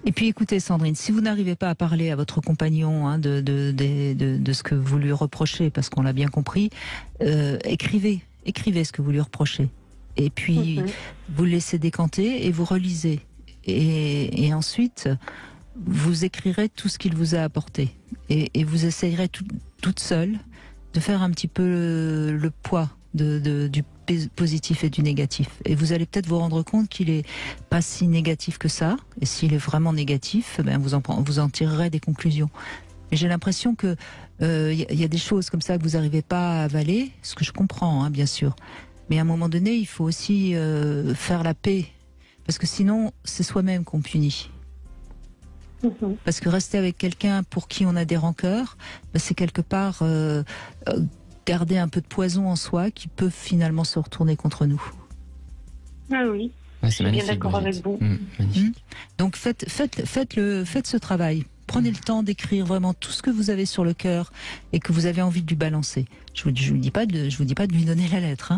Et puis écoutez Sandrine, si vous n'arrivez pas à parler à votre compagnon de ce que vous lui reprochez, parce qu'on l'a bien compris, écrivez ce que vous lui reprochez. Et puis vous le laissez décanter et vous relisez. Et ensuite, vous écrirez tout ce qu'il vous a apporté. Et vous essayerez toute seule de faire un petit peu le poids du positif et du négatif. Et vous allez peut-être vous rendre compte qu'il est pas si négatif que ça. Et s'il est vraiment négatif, vous en tirerez des conclusions. Mais j'ai l'impression que y a des choses comme ça que vous n'arrivez pas à avaler, ce que je comprends, bien sûr. Mais à un moment donné, il faut aussi faire la paix. Parce que sinon, c'est soi-même qu'on punit. Parce que rester avec quelqu'un pour qui on a des rancœurs, c'est quelque part garder un peu de poison en soi qui peut finalement se retourner contre nous. Ah oui, je suis bien d'accord avec vous. Donc faites ce travail. Prenez le temps d'écrire vraiment tout ce que vous avez sur le cœur et que vous avez envie de lui balancer. Je vous dis pas de lui donner la lettre,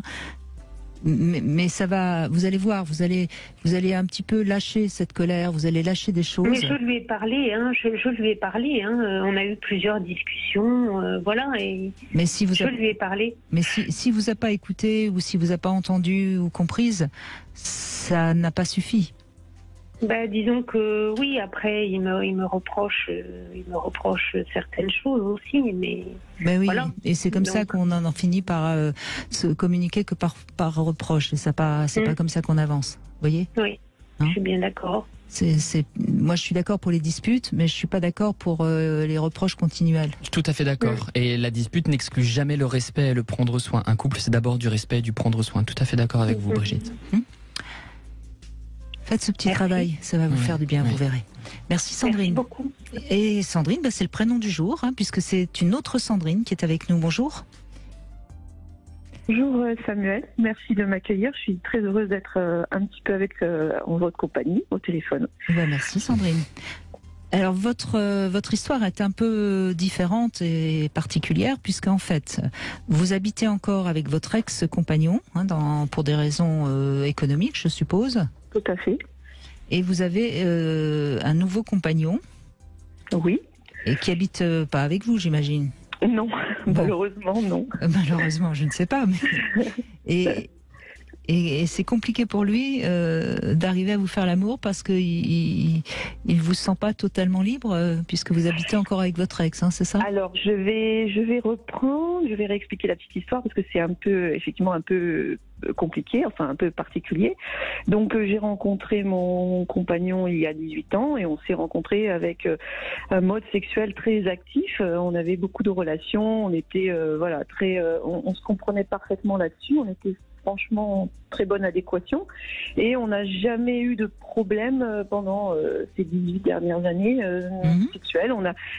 mais ça va. Vous allez voir, vous allez un petit peu lâcher cette colère. Vous allez lâcher des choses. Mais je lui ai parlé, je lui ai parlé. On a eu plusieurs discussions, voilà. Mais si je lui ai parlé. Mais si vous a pas écouté ou si vous a pas entendu ou comprise, ça n'a pas suffi. Disons que oui. Après, il me reproche certaines choses aussi, mais. Oui. Voilà. Et c'est comme ça qu'on en finit par se communiquer que par reproche. Et c'est pas comme ça qu'on avance. Vous voyez? Oui. Je suis bien d'accord. Moi, je suis d'accord pour les disputes, mais je suis pas d'accord pour les reproches continuels. Tout à fait d'accord. Et la dispute n'exclut jamais le respect et le prendre soin. Un couple, c'est d'abord du respect et du prendre soin. Tout à fait d'accord avec vous, Brigitte. Faites ce petit travail, ça va vous faire du bien, vous verrez. Merci Sandrine. Merci beaucoup. Et Sandrine, c'est le prénom du jour, puisque c'est une autre Sandrine qui est avec nous. Bonjour. Bonjour Samuel, merci de m'accueillir. Je suis très heureuse d'être un petit peu en votre compagnie, au téléphone. Merci Sandrine. Alors votre histoire est un peu différente et particulière, puisqu'en fait, vous habitez encore avec votre ex-compagnon, pour des raisons économiques, je suppose. Tout à fait. Et vous avez un nouveau compagnon. Oui. Et qui habite pas avec vous, j'imagine. Non, malheureusement non. Malheureusement, je ne sais pas. Mais... Et c'est compliqué pour lui d'arriver à vous faire l'amour parce qu'il vous sent pas totalement libre puisque vous habitez encore avec votre ex, c'est ça? Alors je vais reprendre, je vais réexpliquer la petite histoire parce que c'est effectivement un peu compliqué, enfin un peu particulier. Donc j'ai rencontré mon compagnon il y a 18 ans et on s'est rencontrés avec un mode sexuel très actif. On avait beaucoup de relations, on était on se comprenait parfaitement là-dessus, on était franchement très bonne adéquation et on n'a jamais eu de problème pendant ces 18 dernières années sexuelles.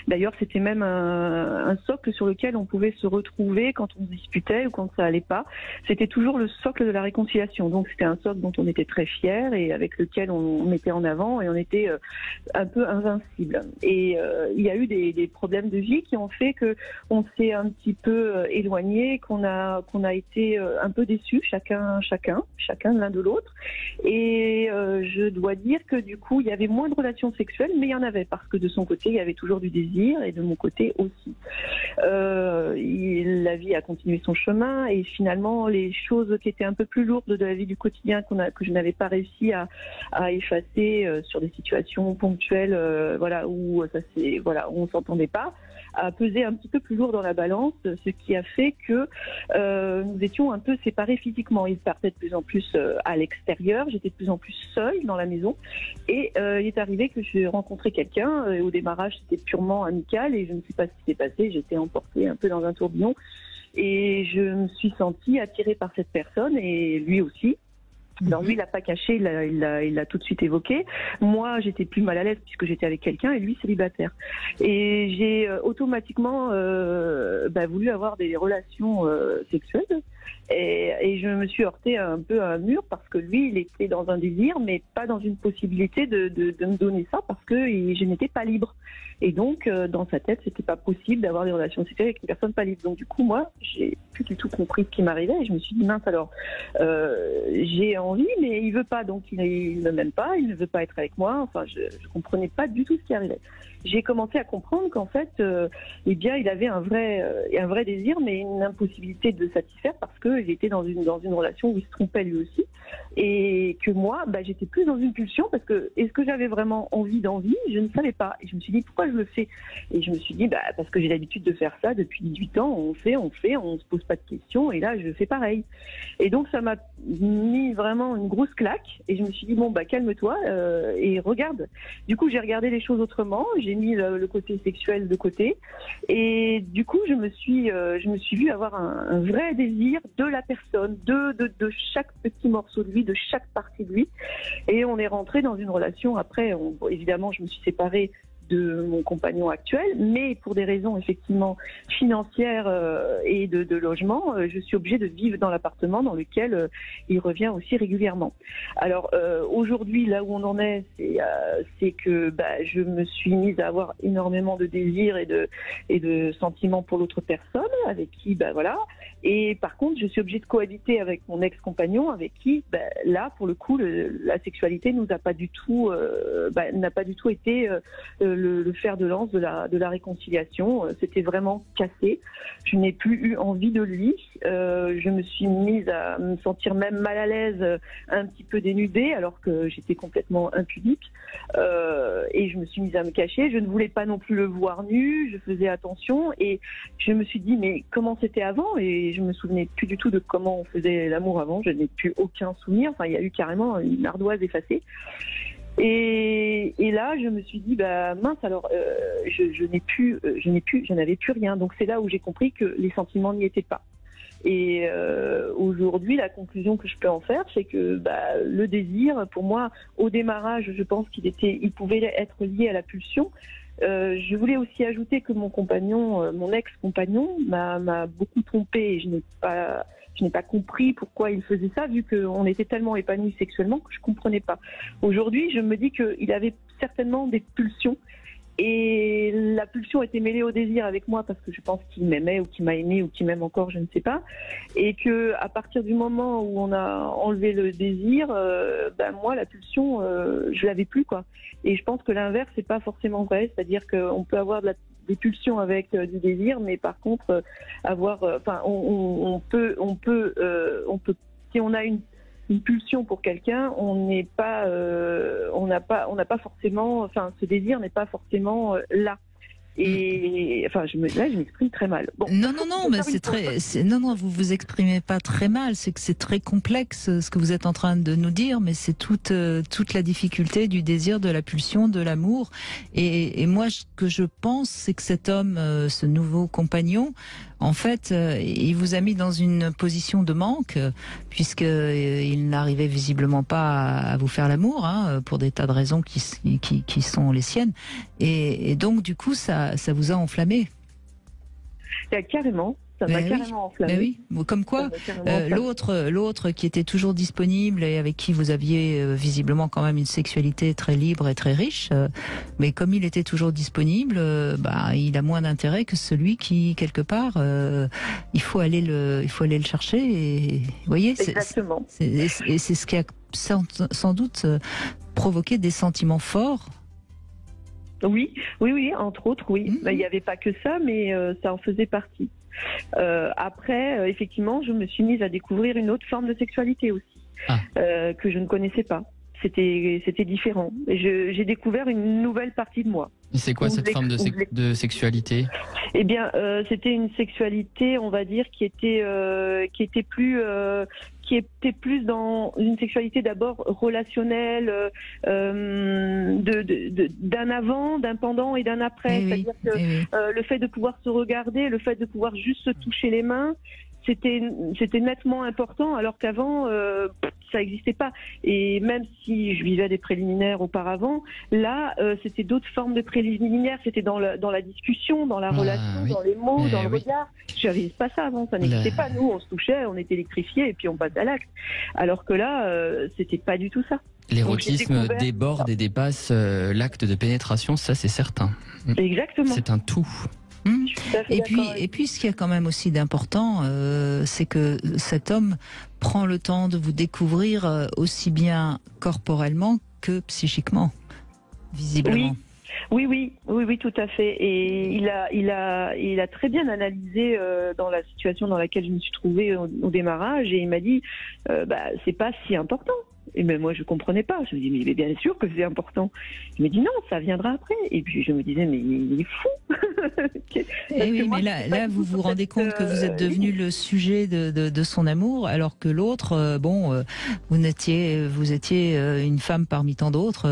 D'ailleurs, c'était même un socle sur lequel on pouvait se retrouver quand on se disputait ou quand ça allait pas. C'était toujours le socle de la réconciliation. Donc c'était un socle dont on était très fiers et avec lequel on mettait en avant et on était un peu invincible. Et il y a eu des problèmes de vie qui ont fait que on s'est un petit peu éloigné, qu'on a été un peu déçus, chacun l'un de l'autre. Et je dois dire que du coup, il y avait moins de relations sexuelles, mais il y en avait parce que de son côté, il y avait toujours du désir et de mon côté aussi. La vie a continué son chemin et finalement, les choses qui étaient un peu plus lourdes de la vie du quotidien que je n'avais pas réussi à effacer sur des situations ponctuelles, où on s'entendait pas, a pesé un petit peu plus lourd dans la balance, ce qui a fait que nous étions un peu séparés physiquement. Il partait de plus en plus à l'extérieur, j'étais de plus en plus seule dans la maison et il est arrivé que j'ai rencontré quelqu'un. Au démarrage, c'était purement amical et je ne sais pas ce qui s'est passé, j'étais emportée un peu dans un tourbillon et je me suis sentie attirée par cette personne et lui aussi. Alors lui, il l'a pas caché, il l'a tout de suite évoqué. Moi, j'étais plus mal à l'aise puisque j'étais avec quelqu'un et lui célibataire. Et j'ai automatiquement voulu avoir des relations sexuelles. Et je me suis heurtée un peu à un mur parce que lui, il était dans un désir, mais pas dans une possibilité de me donner ça parce que je n'étais pas libre. Et donc, dans sa tête, c'était pas possible d'avoir des relations sexuelles avec une personne pas libre. Donc, du coup, moi, j'ai plus du tout compris ce qui m'arrivait et je me suis dit, mince alors, j'ai envie, mais il veut pas, donc il ne m'aime pas, il ne veut pas être avec moi. Enfin, je comprenais pas du tout ce qui arrivait. J'ai commencé à comprendre qu'en fait, il avait un vrai désir, mais une impossibilité de le satisfaire parce qu'il était dans une relation où il se trompait lui aussi. Et que moi, j'étais plus dans une pulsion parce que est-ce que j'avais vraiment envie d'envie? Je ne savais pas. Et je me suis dit, pourquoi je le fais? Et je me suis dit, parce que j'ai l'habitude de faire ça depuis 18 ans. On se pose pas de questions. Et là, je fais pareil. Et donc, ça m'a mis vraiment une grosse claque. Et je me suis dit, calme-toi et regarde. Du coup, j'ai regardé les choses autrement. J'ai mis le côté sexuel de côté. Et du coup, je me suis vue avoir un vrai désir de la personne, de chaque petit morceau de lui, de chaque partie de lui. Et on est rentré dans une relation. Après, évidemment, je me suis séparée de mon compagnon actuel, mais pour des raisons effectivement financières et de logement, je suis obligée de vivre dans l'appartement dans lequel il revient aussi régulièrement. Alors aujourd'hui, là où on en est, c'est que je me suis mise à avoir énormément de désirs et de sentiments pour l'autre personne, avec qui Et par contre, je suis obligée de cohabiter avec mon ex-compagnon, avec qui là, pour le coup, la sexualité n'a pas du tout été le fer de lance de la réconciliation. C'était vraiment cassé. Je n'ai plus eu envie de lui. Je me suis mise à me sentir même mal à l'aise, un petit peu dénudée, alors que j'étais complètement impudique. Et je me suis mise à me cacher. Je ne voulais pas non plus le voir nu. Je faisais attention. Et je me suis dit, mais comment c'était avant? Et je me souvenais plus du tout de comment on faisait l'amour avant. Je n'ai plus aucun souvenir. Enfin, il y a eu carrément une ardoise effacée. Et là, je me suis dit, mince, alors, je n'avais plus rien. Donc c'est là où j'ai compris que les sentiments n'y étaient pas. Et aujourd'hui, la conclusion que je peux en faire, c'est que le désir, pour moi, au démarrage, je pense qu'il pouvait être lié à la pulsion. Je voulais aussi ajouter que mon ex-compagnon m'a beaucoup trompée et je n'ai pas compris pourquoi il faisait ça, vu qu'on était tellement épanouis sexuellement que je comprenais pas. Aujourd'hui, je me dis qu'il avait certainement des pulsions. Et la pulsion était mêlée au désir avec moi parce que je pense qu'il m'aimait ou qu'il m'a aimé ou qu'il m'aime encore, je ne sais pas. Et que à partir du moment où on a enlevé le désir, moi la pulsion, je l'avais plus quoi. Et je pense que l'inverse c'est pas forcément vrai, c'est-à-dire qu'on peut avoir des pulsions avec du désir, mais par contre on peut si on a une pulsion pour quelqu'un, on n'a pas forcément, ce désir n'est pas forcément là. Et enfin, je m'exprime très mal. Bon. Non, mais non, vous vous exprimez pas très mal. C'est que c'est très complexe ce que vous êtes en train de nous dire, mais c'est toute la difficulté du désir, de la pulsion, de l'amour. Et moi, ce que je pense, c'est que cet homme, ce nouveau compagnon, en fait, il vous a mis dans une position de manque, puisque il n'arrivait visiblement pas à vous faire l'amour, pour des tas de raisons qui sont les siennes. Et donc, du coup, ça vous a enflammé. Carrément. Ça m'a carrément enflammé. Oui. Comme quoi, l'autre qui était toujours disponible et avec qui vous aviez visiblement quand même une sexualité très libre et très riche, mais comme il était toujours disponible, il a moins d'intérêt que celui qui, quelque part, il faut aller le chercher. Et vous voyez, exactement. Et c'est ce qui a sans doute provoqué des sentiments forts. Oui, entre autres, oui. Il n'y avait pas que ça, mais ça en faisait partie. Après, effectivement, je me suis mise à découvrir une autre forme de sexualité aussi, que je ne connaissais pas. C'était différent. J'ai découvert une nouvelle partie de moi. Et c'est quoi cette forme de sexualité ? Eh bien, c'était une sexualité, on va dire, qui était plus dans une sexualité d'abord relationnelle, d'un avant, d'un pendant et d'un après. C'est-à-dire que le fait de pouvoir se regarder, le fait de pouvoir juste se toucher les mains, c'était nettement important, alors qu'avant ça n'existait pas. Et même si je vivais des préliminaires auparavant, là c'était d'autres formes de préliminaires. C'était dans la discussion, dans la relation, dans les mots, dans le regard. Je n'avais pas ça avant, ça n'existait pas. Nous, on se touchait, on était électrifiés et puis on passe à l'acte. Alors que là, c'était pas du tout ça. L'érotisme déborde et dépasse l'acte de pénétration, ça c'est certain. Exactement. C'est un tout. Et puis, ce qu'il y a quand même aussi d'important, c'est que cet homme prend le temps de vous découvrir aussi bien corporellement que psychiquement, visiblement. Oui, tout à fait. Et il a très bien analysé dans la situation dans laquelle je me suis trouvée au démarrage, et il m'a dit, c'est pas si important. Et même moi, je comprenais pas. Je me dis, mais bien sûr que c'est important. Il me dit, non, ça viendra après. Et puis, je me disais, mais il est fou. Mais là, vous vous rendez compte que vous êtes devenu le sujet de son amour, alors que l'autre, vous étiez une femme parmi tant d'autres.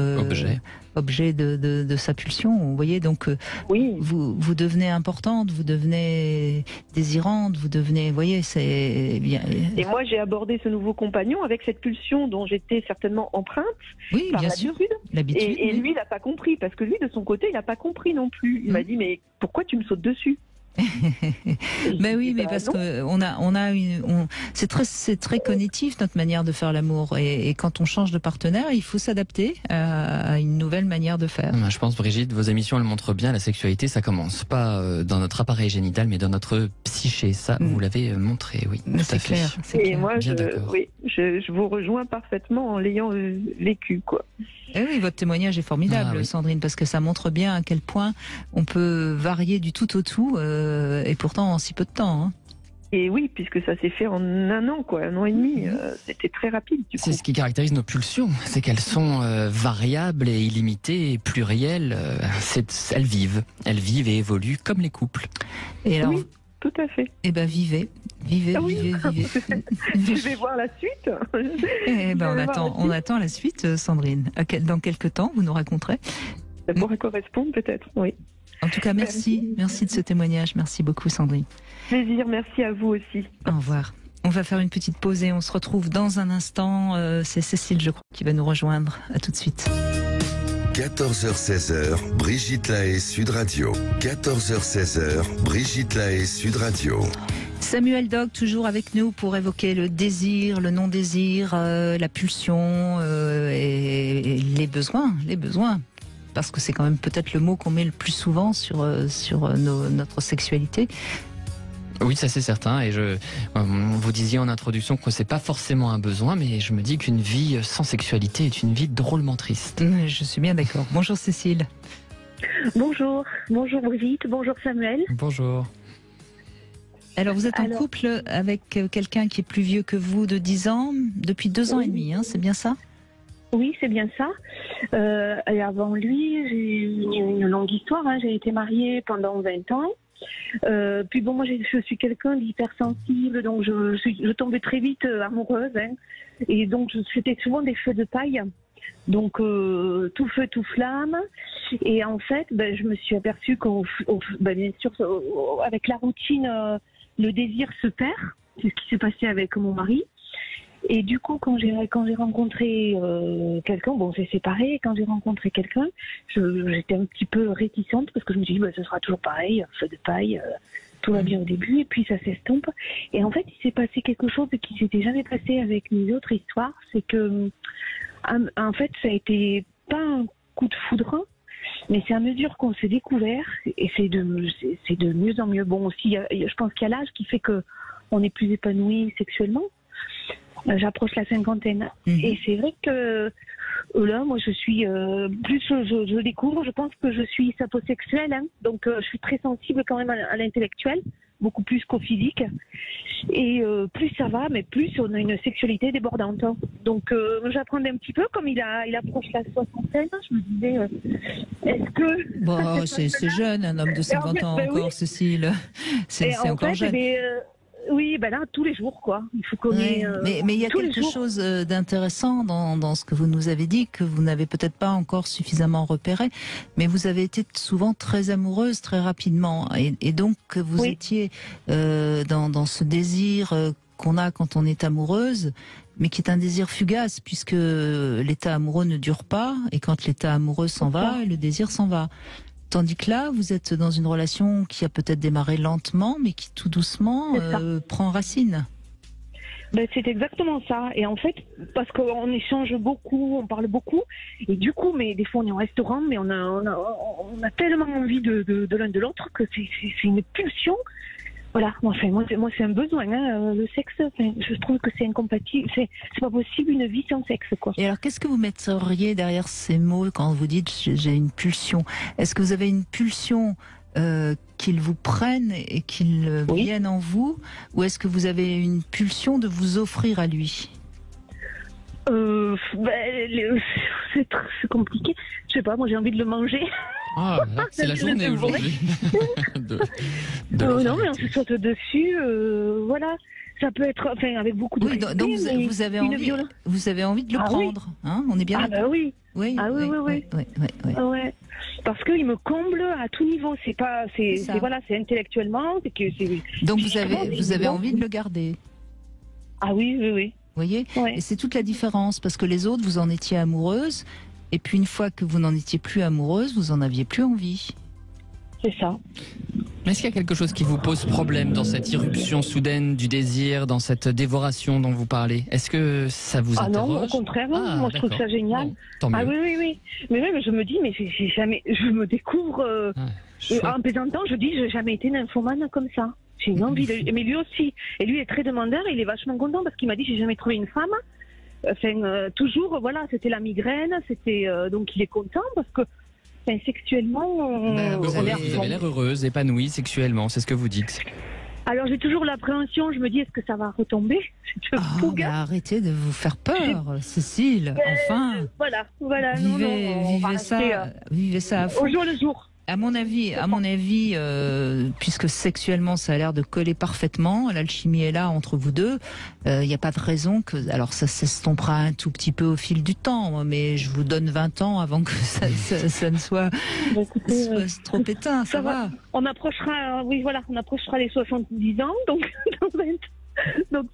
Objet de sa pulsion, vous voyez, donc vous devenez importante, vous devenez désirante, vous devenez, vous voyez, c'est bien. Et moi, j'ai abordé ce nouveau compagnon avec cette pulsion dont j'étais certainement empreinte. Oui, bien sûr. L'habitude. Et lui, il n'a pas compris, parce que lui, de son côté, il n'a pas compris non plus. Il m'a dit, mais pourquoi tu me sautes dessus ? Mais parce que c'est très cognitif notre manière de faire l'amour, et quand on change de partenaire, il faut s'adapter à une nouvelle manière de faire. Je pense, Brigitte, vos émissions elles montrent bien, la sexualité ça commence pas dans notre appareil génital mais dans notre psyché, ça vous l'avez montré, oui. C'est clair. Et moi je vous rejoins parfaitement en l'ayant vécu, quoi. Et oui, votre témoignage est formidable, Sandrine, parce que ça montre bien à quel point on peut varier du tout au tout, et pourtant en si peu de temps. Et oui, puisque ça s'est fait en un an, un an et demi, c'était très rapide. C'est ce qui caractérise nos pulsions, c'est qu'elles sont variables et illimitées et plurielles. Elles vivent et évoluent comme les couples. Et alors, tout à fait. Eh ben, vivez. Je vais voir la suite. On attend la suite, Sandrine. Dans quelques temps, vous nous raconterez. Ça pourrait correspondre, peut-être, oui. En tout cas, merci de ce témoignage. Merci beaucoup, Sandrine. Plaisir, merci à vous aussi. Au revoir. On va faire une petite pause et on se retrouve dans un instant. C'est Cécile, je crois, qui va nous rejoindre. À tout de suite. 14h-16h, Brigitte Lahaie, Sud Radio. 14h-16h, Brigitte Lahaie, Sud Radio. Samuel Dogue, toujours avec nous pour évoquer le désir, le non-désir, la pulsion et les besoins. Parce que c'est quand même peut-être le mot qu'on met le plus souvent sur notre sexualité. Oui, ça c'est certain. Et vous disiez en introduction que c'est pas forcément un besoin, mais je me dis qu'une vie sans sexualité est une vie drôlement triste. Je suis bien d'accord. Bonjour Cécile. Bonjour Brigitte, bonjour Samuel. Bonjour. Alors vous êtes en couple avec quelqu'un qui est plus vieux que vous de 10 ans, depuis 2 ans et demi, c'est bien ça ? Oui, c'est bien ça. Et avant lui, j'ai eu une longue histoire. Hein. J'ai été mariée pendant 20 ans. Puis bon, moi, je suis quelqu'un d'hypersensible, donc je tombais très vite amoureuse. Hein. Et donc, c'était souvent des feux de paille. Donc, tout feu, tout flamme. Et en fait, je me suis aperçue bien sûr, avec la routine, le désir se perd. C'est ce qui s'est passé avec mon mari. Et du coup, quand j'ai rencontré quelqu'un, bon, on s'est séparés. Quand j'ai rencontré quelqu'un, j'étais un petit peu réticente parce que je me suis dit, ce sera toujours pareil, feu de paille, tout va bien au début, et puis ça s'estompe. Et en fait, il s'est passé quelque chose qui s'était jamais passé avec mes autres histoires, c'est que, en fait, ça a été pas un coup de foudre, mais c'est à mesure qu'on s'est découvert, et c'est de mieux en mieux. Bon, aussi, je pense qu'il y a l'âge qui fait que on est plus épanoui sexuellement. J'approche la cinquantaine. Et c'est vrai que là, moi, je suis plus je découvre, je pense que je suis sapiosexuelle, hein, donc je suis très sensible quand même à l'intellectuel, beaucoup plus qu'au physique. Et plus ça va, mais plus on a une sexualité débordante. Donc j'apprenais un petit peu, comme il approche la soixantaine, je me disais, est-ce que... Bon, c'est jeune, un homme de 50 ans encore, oui. Cécile. C'est encore jeune. Oui, là, tous les jours, quoi. Il faut qu'on ait... Mais il y a quelque chose d'intéressant dans ce que vous nous avez dit, que vous n'avez peut-être pas encore suffisamment repéré, mais vous avez été souvent très amoureuse, très rapidement. Et donc, vous étiez dans ce désir qu'on a quand on est amoureuse, mais qui est un désir fugace, puisque l'état amoureux ne dure pas, et quand l'état amoureux s'en va, le désir s'en va. Tandis que là, vous êtes dans une relation qui a peut-être démarré lentement, mais qui tout doucement prend racine. C'est exactement ça. Et en fait, parce qu'on échange beaucoup, on parle beaucoup, et du coup, mais des fois on est au restaurant, mais on a tellement envie de l'un de l'autre que c'est une pulsion. Voilà, moi c'est un besoin, hein. Le sexe, je trouve que c'est incompatible, c'est pas possible une vie sans sexe, quoi. Et alors qu'est-ce que vous metteriez derrière ces mots quand vous dites j'ai une pulsion? Est-ce que vous avez une pulsion qu'ils vous prennent et qu'ils viennent en vous, ou est-ce que vous avez une pulsion de vous offrir à lui? C'est compliqué, je sais pas, moi j'ai envie de le manger. Ah, c'est la journée aujourd'hui. Non, mais on se saute dessus, voilà. Ça peut être, avec beaucoup de respect, donc vous avez envie de le prendre, hein? On est bien. Ah oui. Oui. Ah oui. Ouais. Parce qu'il me comble à tout niveau. C'est intellectuellement, Donc vous avez envie de le garder. Ah oui. Vous voyez. Et c'est toute la différence, parce que les autres, vous en étiez amoureuse. Et puis une fois que vous n'en étiez plus amoureuse, vous en aviez plus envie. C'est ça. Mais est-ce qu'il y a quelque chose qui vous pose problème dans cette irruption soudaine du désir, dans cette dévoration dont vous parlez? Est-ce que ça vous interroge? Non, au contraire, moi je trouve ça génial. Bon, tant mieux. Oui. Mais même je me dis, mais j'ai jamais, je me découvre en plaisantant, je dis, j'ai jamais été nymphomane comme ça. J'ai une envie de... Mais lui aussi. Et lui est très demandeur, il est vachement content parce qu'il m'a dit, j'ai jamais trouvé une femme. Toujours, voilà, c'était la migraine, donc il est content parce que sexuellement, vous avez l'air heureuse, épanouie sexuellement, c'est ce que vous dites. Alors j'ai toujours l'appréhension, je me dis, est-ce que ça va retomber? Arrêtez de vous faire peur, Cécile, enfin. Voilà. Vivez ça à fond. Au jour le jour. À mon avis, puisque sexuellement ça a l'air de coller parfaitement, l'alchimie est là entre vous deux, il n'y a pas de raison que... Alors ça s'estompera un tout petit peu au fil du temps, mais je vous donne 20 ans avant que ça ne soit, trop éteint, ça va. On approchera les 70 ans, donc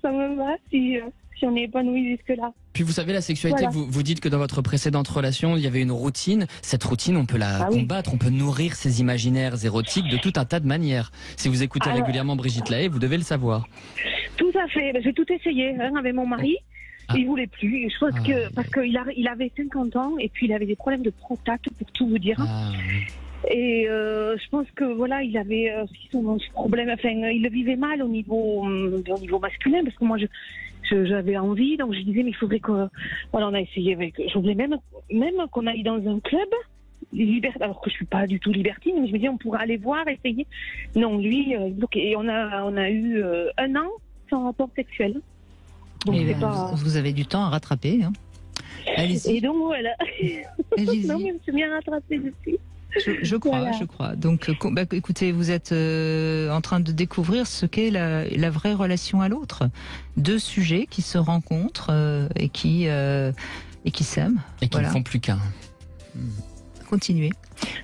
ça me va si on est épanoui jusque-là. Puis vous savez, la sexualité, vous dites que dans votre précédente relation, il y avait une routine. Cette routine, on peut la combattre, on peut nourrir ses imaginaires érotiques de tout un tas de manières. Si vous écoutez régulièrement Brigitte Lahaie, vous devez le savoir. Tout à fait. J'ai tout essayé avec mon mari. Il voulait plus. Je pense parce qu'il avait 50 ans et puis il avait des problèmes de prostate, pour tout vous dire. Et je pense que il avait son problème. Il le vivait mal au niveau masculin, parce que moi j'avais envie, donc je disais mais il faudrait que on a essayé je voulais même qu'on aille dans un club alors que je suis pas du tout libertine, mais je me disais on pourrait aller voir, essayer. Non, lui et on a eu 1 an sans rapport sexuel. Donc vous avez du temps à rattraper, hein. Allez-y. Et donc voilà. Allez-y. Non, mais je me suis bien rattrapée depuis. Je crois, Voilà. je crois. Donc, écoutez, vous êtes en train de découvrir ce qu'est la vraie relation à l'autre. Deux sujets qui se rencontrent et qui s'aiment. Et qui ne font plus qu'un. Continuez.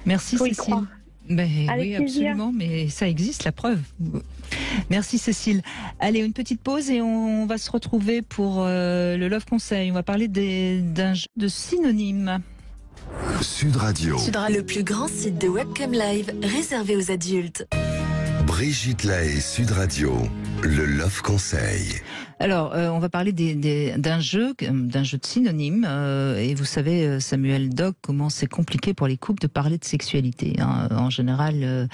Merci Faut y Cécile. croire. Avec Oui, plaisir. absolument, mais ça existe, la preuve. Merci Cécile. Allez, une petite pause et on va se retrouver pour le Love Conseil. On va parler d'un jeu de synonymes. Sud Radio. Le plus grand site de webcam live réservé aux adultes. Brigitte Lahaie, Sud Radio. Le Love Conseil. Alors, on va parler d'un jeu de synonymes. Et vous savez, Samuel Doc, comment c'est compliqué pour les couples de parler de sexualité. Hein. En général,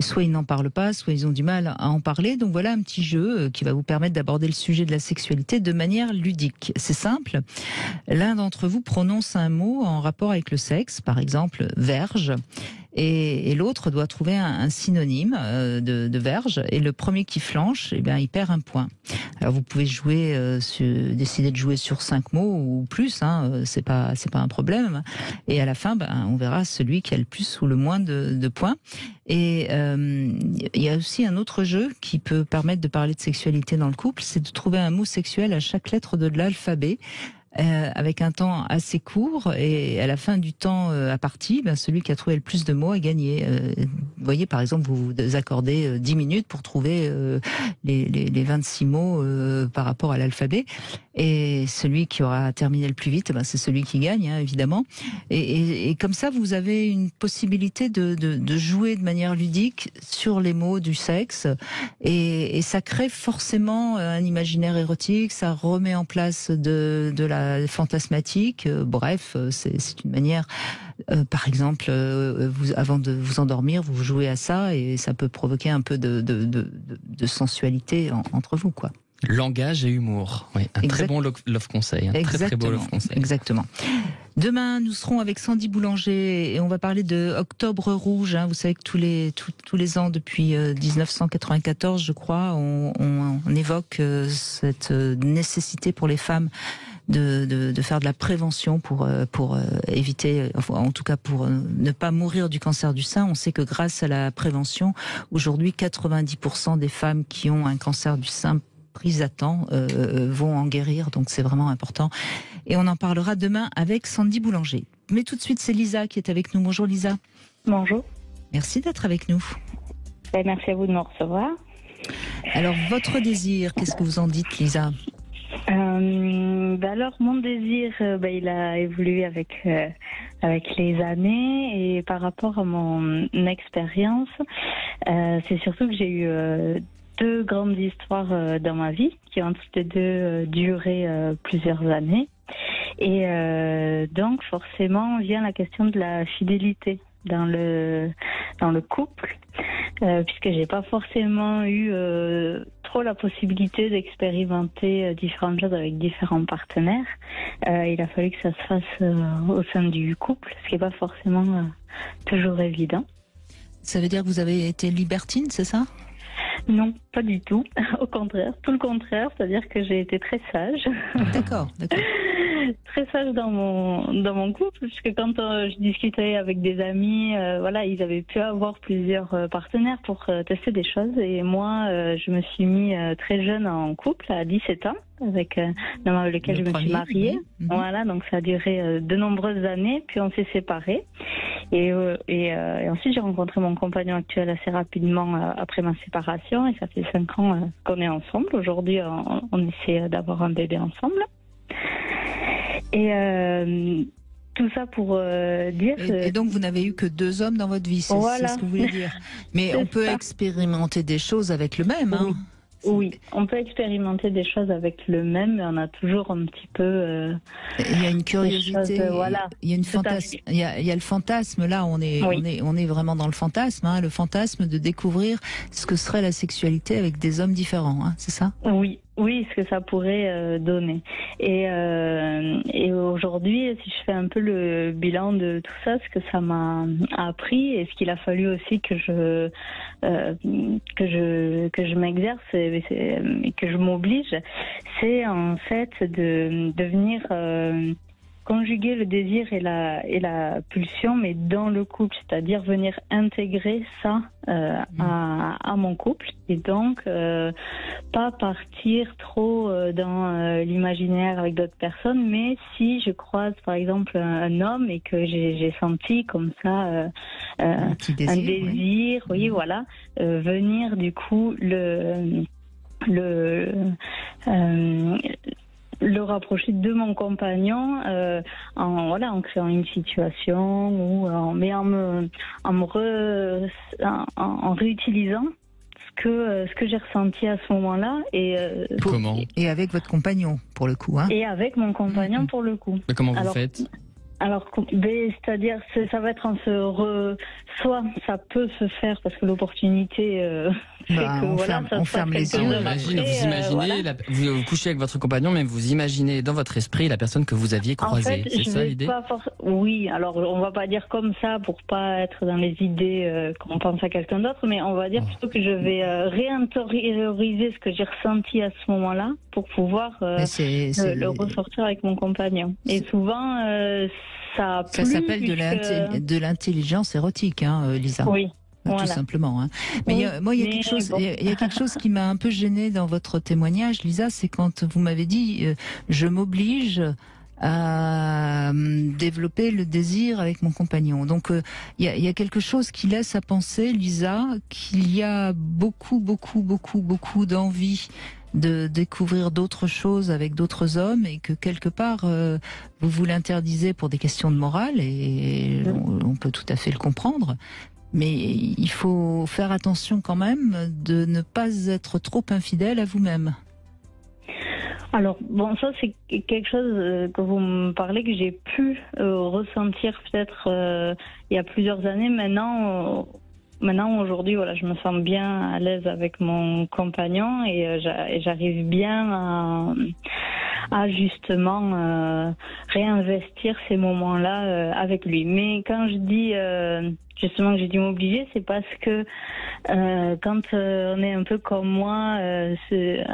soit ils n'en parlent pas, soit ils ont du mal à en parler. Donc voilà un petit jeu qui va vous permettre d'aborder le sujet de la sexualité de manière ludique. C'est simple. L'un d'entre vous prononce un mot en rapport avec le sexe, par exemple verge. Et l'autre doit trouver un synonyme de verge. Et le premier qui flanche, eh bien, il perd un point. Alors vous pouvez jouer, décider de jouer sur 5 mots ou plus. Hein, c'est pas un problème. Et à la fin, on verra celui qui a le plus ou le moins de points. Et il y a aussi un autre jeu qui peut permettre de parler de sexualité dans le couple, c'est de trouver un mot sexuel à chaque lettre de l'alphabet. Avec un temps assez court, et à la fin du temps imparti, celui qui a trouvé le plus de mots a gagné. Vous voyez, par exemple, vous accordez 10 minutes pour trouver les 26 mots par rapport à l'alphabet, et celui qui aura terminé le plus vite, c'est celui qui gagne, hein, évidemment. Et comme ça, vous avez une possibilité de jouer de manière ludique sur les mots du sexe, et ça crée forcément un imaginaire érotique, ça remet en place de la fantasmatique. Bref, c'est une manière, par exemple, avant de vous endormir, vous jouez à ça et ça peut provoquer un peu de sensualité entre vous, quoi. Langage et humour. Oui, un très bon love conseil. Un très beau love conseil. Exactement. Demain, nous serons avec Sandy Boulanger et on va parler de Octobre Rouge. Hein. Vous savez que tous les ans, depuis 1994, je crois, on évoque cette nécessité pour les femmes de faire de la prévention pour éviter, en tout cas pour ne pas mourir du cancer du sein. On sait que grâce à la prévention, aujourd'hui, 90% des femmes qui ont un cancer du sein prise à temps vont en guérir, donc c'est vraiment important. Et on en parlera demain avec Sandy Boulanger. Mais tout de suite, c'est Lisa qui est avec nous. Bonjour Lisa. Bonjour. Merci d'être avec nous. Merci à vous de me recevoir. Alors, votre désir, qu'est-ce que vous en dites, Lisa ? Alors, mon désir, il a évolué avec les années, et par rapport à mon expérience, c'est surtout que j'ai eu 2 grandes histoires dans ma vie qui ont toutes les deux duré plusieurs années, et donc forcément vient la question de la fidélité dans le couple, puisque j'ai pas forcément eu trop la possibilité d'expérimenter différentes choses avec différents partenaires. Il a fallu que ça se fasse au sein du couple, ce qui est pas forcément toujours évident. Ça veut dire que vous avez été libertine, c'est ça ? Non, pas du tout. Au contraire, tout le contraire. C'est-à-dire que j'ai été très sage. D'accord. Très sage dans mon couple, puisque quand je discutais avec des amis, ils avaient pu avoir plusieurs partenaires pour tester des choses. Et moi, je me suis mis très jeune en couple, à 17 ans, avec l'homme avec lequel je me suis mariée. Oui. Voilà, donc ça a duré de nombreuses années, puis on s'est séparés. Et ensuite, j'ai rencontré mon compagnon actuel assez rapidement après ma séparation, et ça fait 5 ans qu'on est ensemble. Aujourd'hui, on essaie d'avoir un bébé ensemble. Et tout ça pour dire... Et donc, vous n'avez eu que 2 hommes dans votre vie, c'est ce que vous voulez dire. Mais on peut expérimenter des choses avec le même, hein. Oui, on peut expérimenter des choses avec le même, mais on a toujours un petit peu... il y a une curiosité, il y a il y a le fantasme, là on est vraiment dans le fantasme, hein, le fantasme de découvrir ce que serait la sexualité avec des hommes différents, hein, c'est ça ? Oui, ce que ça pourrait donner. Et aujourd'hui, si je fais un peu le bilan de tout ça, ce que ça m'a appris, et ce qu'il a fallu aussi que je m'exerce et que je m'oblige, c'est en fait de devenir conjuguer le désir et la pulsion, mais dans le couple, c'est-à-dire venir intégrer ça à mon couple, et donc pas partir trop dans l'imaginaire avec d'autres personnes, mais si je croise par exemple un homme et que j'ai senti comme ça un désir, oui, voilà, venir du coup le rapprocher de mon compagnon en créant une situation ou en réutilisant ce que j'ai ressenti à ce moment-là comment et avec votre compagnon pour le coup, hein. Et avec mon compagnon pour le coup. Mais comment vous faites? Alors, c'est-à-dire, ça va être soit ça peut se faire parce que l'opportunité fait que on ferme les yeux. Vous imaginez, vous couchez avec votre compagnon, mais vous imaginez dans votre esprit la personne que vous aviez croisée. C'est ça l'idée? Oui, alors on va pas dire comme ça pour pas être dans les idées qu'on pense à quelqu'un d'autre, mais on va dire plutôt que je vais réintérioriser ce que j'ai ressenti à ce moment-là pour pouvoir le ressortir avec mon compagnon. Et souvent, ça s'appelle de l'intelligence érotique, hein, Lisa. Oui. Tout simplement. Hein. Mais moi, il y a quelque chose qui m'a un peu gênée dans votre témoignage, Lisa, c'est quand vous m'avez dit je m'oblige à développer le désir avec mon compagnon. Donc il y a quelque chose qui laisse à penser, Lisa, qu'il y a beaucoup d'envie de découvrir d'autres choses avec d'autres hommes et que quelque part vous l'interdisez pour des questions de morale et on peut tout à fait le comprendre. Mais il faut faire attention quand même de ne pas être trop infidèle à vous-même. Alors, bon, ça c'est quelque chose que vous me parlez, que j'ai pu ressentir peut-être il y a plusieurs années. Maintenant, aujourd'hui, voilà, je me sens bien à l'aise avec mon compagnon et j'arrive bien à justement réinvestir ces moments-là avec lui. Mais quand je dis justement que j'ai dû m'obliger, c'est parce que quand on est un peu comme moi, c'est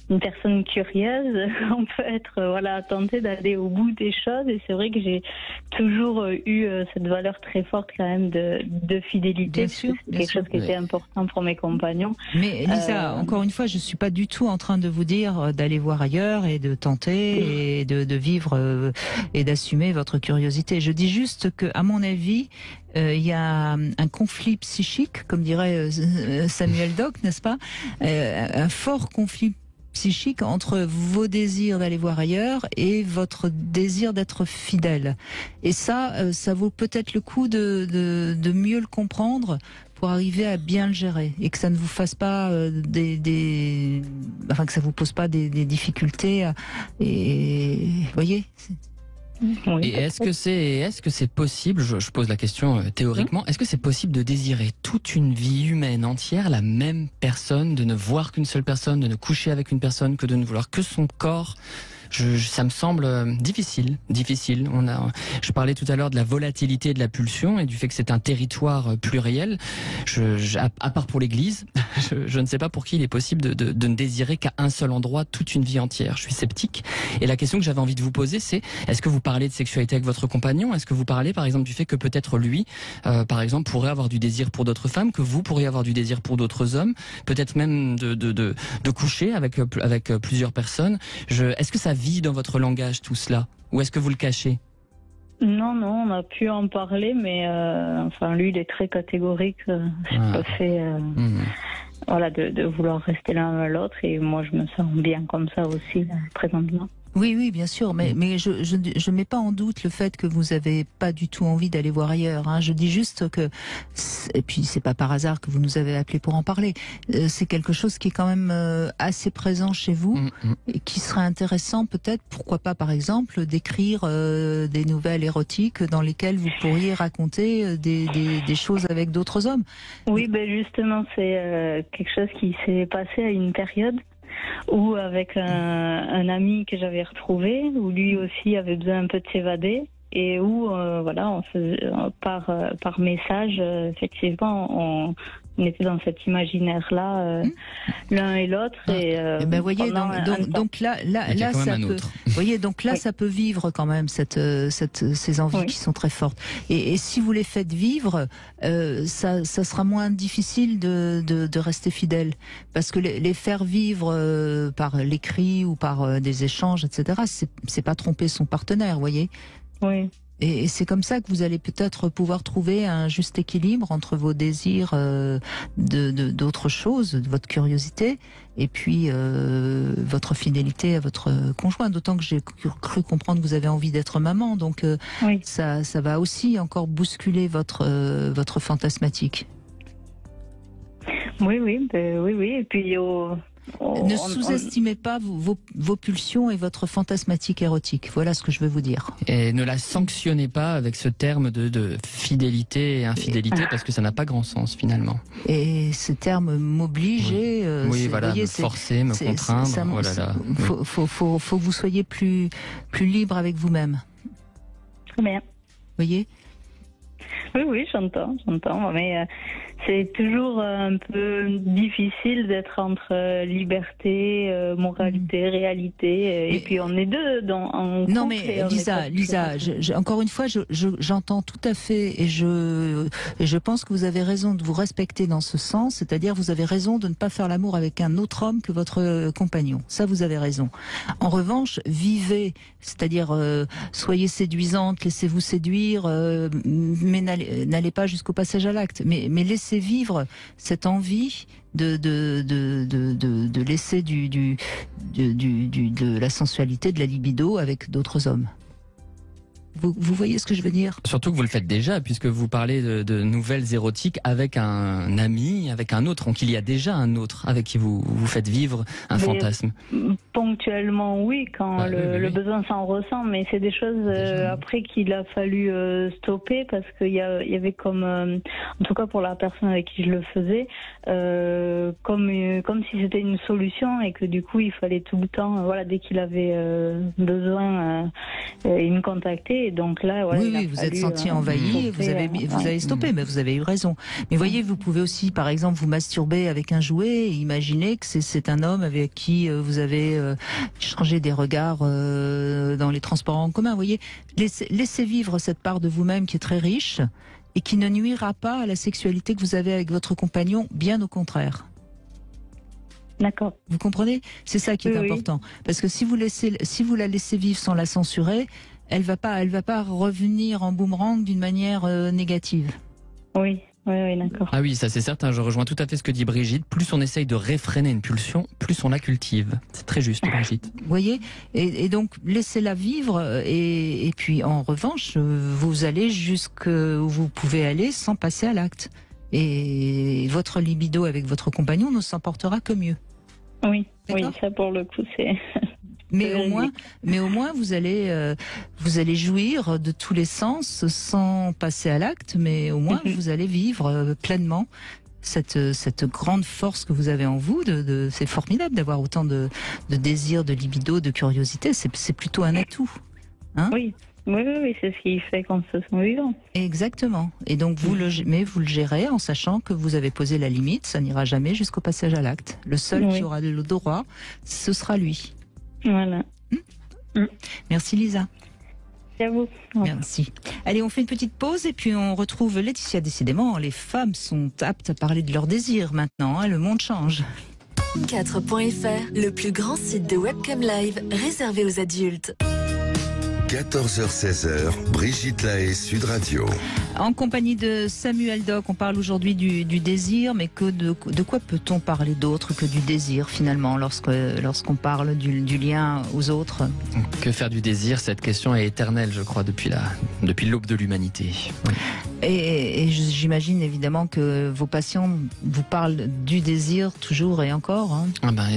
une personne curieuse, on peut être tenté d'aller au bout des choses. Et c'est vrai que j'ai toujours eu cette valeur très forte quand même de fidélité. Bien sûr, c'est quelque chose qui était important pour mes compagnons. Mais Lisa, encore une fois, je suis pas du tout en train de vous dire d'aller voir ailleurs et de tenter et de vivre et d'assumer votre curiosité. Je dis juste que, à mon avis, il y a un conflit psychique, comme dirait Samuel Dock, n'est-ce pas? Un fort conflit psychique entre vos désirs d'aller voir ailleurs et votre désir d'être fidèle. Et ça vaut peut-être le coup de mieux le comprendre pour arriver à bien le gérer et que ça ne vous fasse pas que ça vous pose pas des difficultés. Et voyez. Oui, et est-ce que c'est possible, je pose la question théoriquement, est-ce que c'est possible de désirer toute une vie humaine entière la même personne, de ne voir qu'une seule personne, de ne coucher avec une personne, que de ne vouloir que son corps? Ça me semble difficile. Je parlais tout à l'heure de la volatilité de la pulsion et du fait que c'est un territoire pluriel. À part pour l'Église, je ne sais pas pour qui il est possible de ne désirer qu'à un seul endroit toute une vie entière. Je suis sceptique. Et la question que j'avais envie de vous poser, c'est est-ce que vous parlez de sexualité avec votre compagnon? Est-ce que vous parlez, par exemple, du fait que peut-être lui, par exemple, pourrait avoir du désir pour d'autres femmes, que vous pourriez avoir du désir pour d'autres hommes, peut-être même de coucher avec plusieurs personnes? Est-ce que ça vit dans votre langage tout cela, ou est-ce que vous le cachez? Non, on a pu en parler, mais lui, il est très catégorique sur le fait de vouloir rester l'un à l'autre, et moi, je me sens bien comme ça aussi, présentement. Oui, bien sûr, mais je mets pas en doute le fait que vous avez pas du tout envie d'aller voir ailleurs. Hein. Je dis juste que, et puis c'est pas par hasard que vous nous avez appelé pour en parler. C'est quelque chose qui est quand même assez présent chez vous et qui serait intéressant peut-être, pourquoi pas par exemple, d'écrire des nouvelles érotiques dans lesquelles vous pourriez raconter des choses avec d'autres hommes. Oui, justement, c'est quelque chose qui s'est passé à une période ou avec un ami que j'avais retrouvé, où lui aussi avait besoin un peu de s'évader, et où on faisait, par message, effectivement, on était dans cet imaginaire-là, l'un et l'autre. Voyez, donc là, voyez, donc là, ça peut vivre quand même ces envies qui sont très fortes. Et si vous les faites vivre, ça sera moins difficile de rester fidèle, parce que les faire vivre par l'écrit ou par des échanges, etc. C'est pas tromper son partenaire, voyez. Oui. Et c'est comme ça que vous allez peut-être pouvoir trouver un juste équilibre entre vos désirs d'autres choses, de votre curiosité, et puis votre fidélité à votre conjoint. D'autant que j'ai cru comprendre que vous avez envie d'être maman, donc ça va aussi encore bousculer votre fantasmatique. Oui, et puis ne sous-estimez pas vos pulsions et votre fantasmatique érotique. Voilà ce que je veux vous dire. Et ne la sanctionnez pas avec ce terme de fidélité et infidélité, parce que ça n'a pas grand sens finalement. Et ce terme m'obliger, voilà, me forcer, me contraindre. Faut que vous soyez plus libre avec vous-même. Très bien. Voyez. Oui, j'entends, mais c'est toujours un peu difficile d'être entre liberté, moralité, réalité, et puis on est deux en non mais Lisa, encore une fois, j'entends tout à fait, et je pense que vous avez raison de vous respecter dans ce sens, c'est-à-dire vous avez raison de ne pas faire l'amour avec un autre homme que votre compagnon. Ça, vous avez raison. En revanche, vivez, c'est-à-dire soyez séduisante, laissez-vous séduire, mais n'allez pas jusqu'au passage à l'acte, mais laissez vivre cette envie de laisser de la sensualité, de la libido avec d'autres hommes. Vous voyez ce que je veux dire? Surtout que vous le faites déjà, puisque vous parlez de nouvelles érotiques avec un ami, avec un autre. Donc il y a déjà un autre avec qui vous faites vivre un fantasme. Ponctuellement, oui, quand le besoin s'en ressent, mais c'est des choses après qu'il a fallu stopper, parce qu'il y avait comme, en tout cas pour la personne avec qui je le faisais, comme si c'était une solution, et que du coup il fallait tout le temps, dès qu'il avait besoin, il me contactait. Et donc là, oui, vous êtes senti envahi, vous avez stoppé, mais vous avez eu raison. Mais voyez, vous pouvez aussi, par exemple, vous masturber avec un jouet et imaginer que c'est un homme avec qui vous avez changé des regards dans les transports en commun. Vous voyez, laissez vivre cette part de vous-même qui est très riche et qui ne nuira pas à la sexualité que vous avez avec votre compagnon, bien au contraire. D'accord. Vous comprenez? C'est ça qui est important. Parce que si vous la laissez vivre sans la censurer, elle va pas revenir en boomerang d'une manière négative. Oui, d'accord. Ah oui, ça c'est certain, je rejoins tout à fait ce que dit Brigitte. Plus on essaye de réfréner une pulsion, plus on la cultive. C'est très juste, Brigitte. Vous voyez, et donc laissez-la vivre, et puis en revanche, vous allez jusqu'où vous pouvez aller sans passer à l'acte. Et votre libido avec votre compagnon ne s'en portera que mieux. Oui, ça pour le coup c'est... Mais au moins, vous allez jouir de tous les sens sans passer à l'acte, mais au moins vous allez vivre pleinement cette grande force que vous avez en vous. C'est formidable d'avoir autant de désir, de libido, de curiosité. C'est plutôt un atout. Hein? Oui, c'est ce qui fait qu'on se sent vivant. Exactement. Et donc vous le gérez en sachant que vous avez posé la limite. Ça n'ira jamais jusqu'au passage à l'acte. Le seul qui aura le droit, ce sera lui. Voilà. Merci Lisa. Merci à vous. Merci. Allez, on fait une petite pause et puis on retrouve Laetitia. Décidément, les femmes sont aptes à parler de leurs désirs maintenant. Le monde change. 4.fr, le plus grand site de webcam live réservé aux adultes. 14h-16h, Brigitte Lahaie, Sud Radio. En compagnie de Samuel Doc, on parle aujourd'hui du désir, mais de quoi peut-on parler d'autre que du désir finalement lorsqu'on parle du lien aux autres? Que faire du désir? Cette question est éternelle, je crois, depuis l'aube de l'humanité. Oui. Et j'imagine évidemment que vos patients vous parlent du désir toujours et encore. Hein.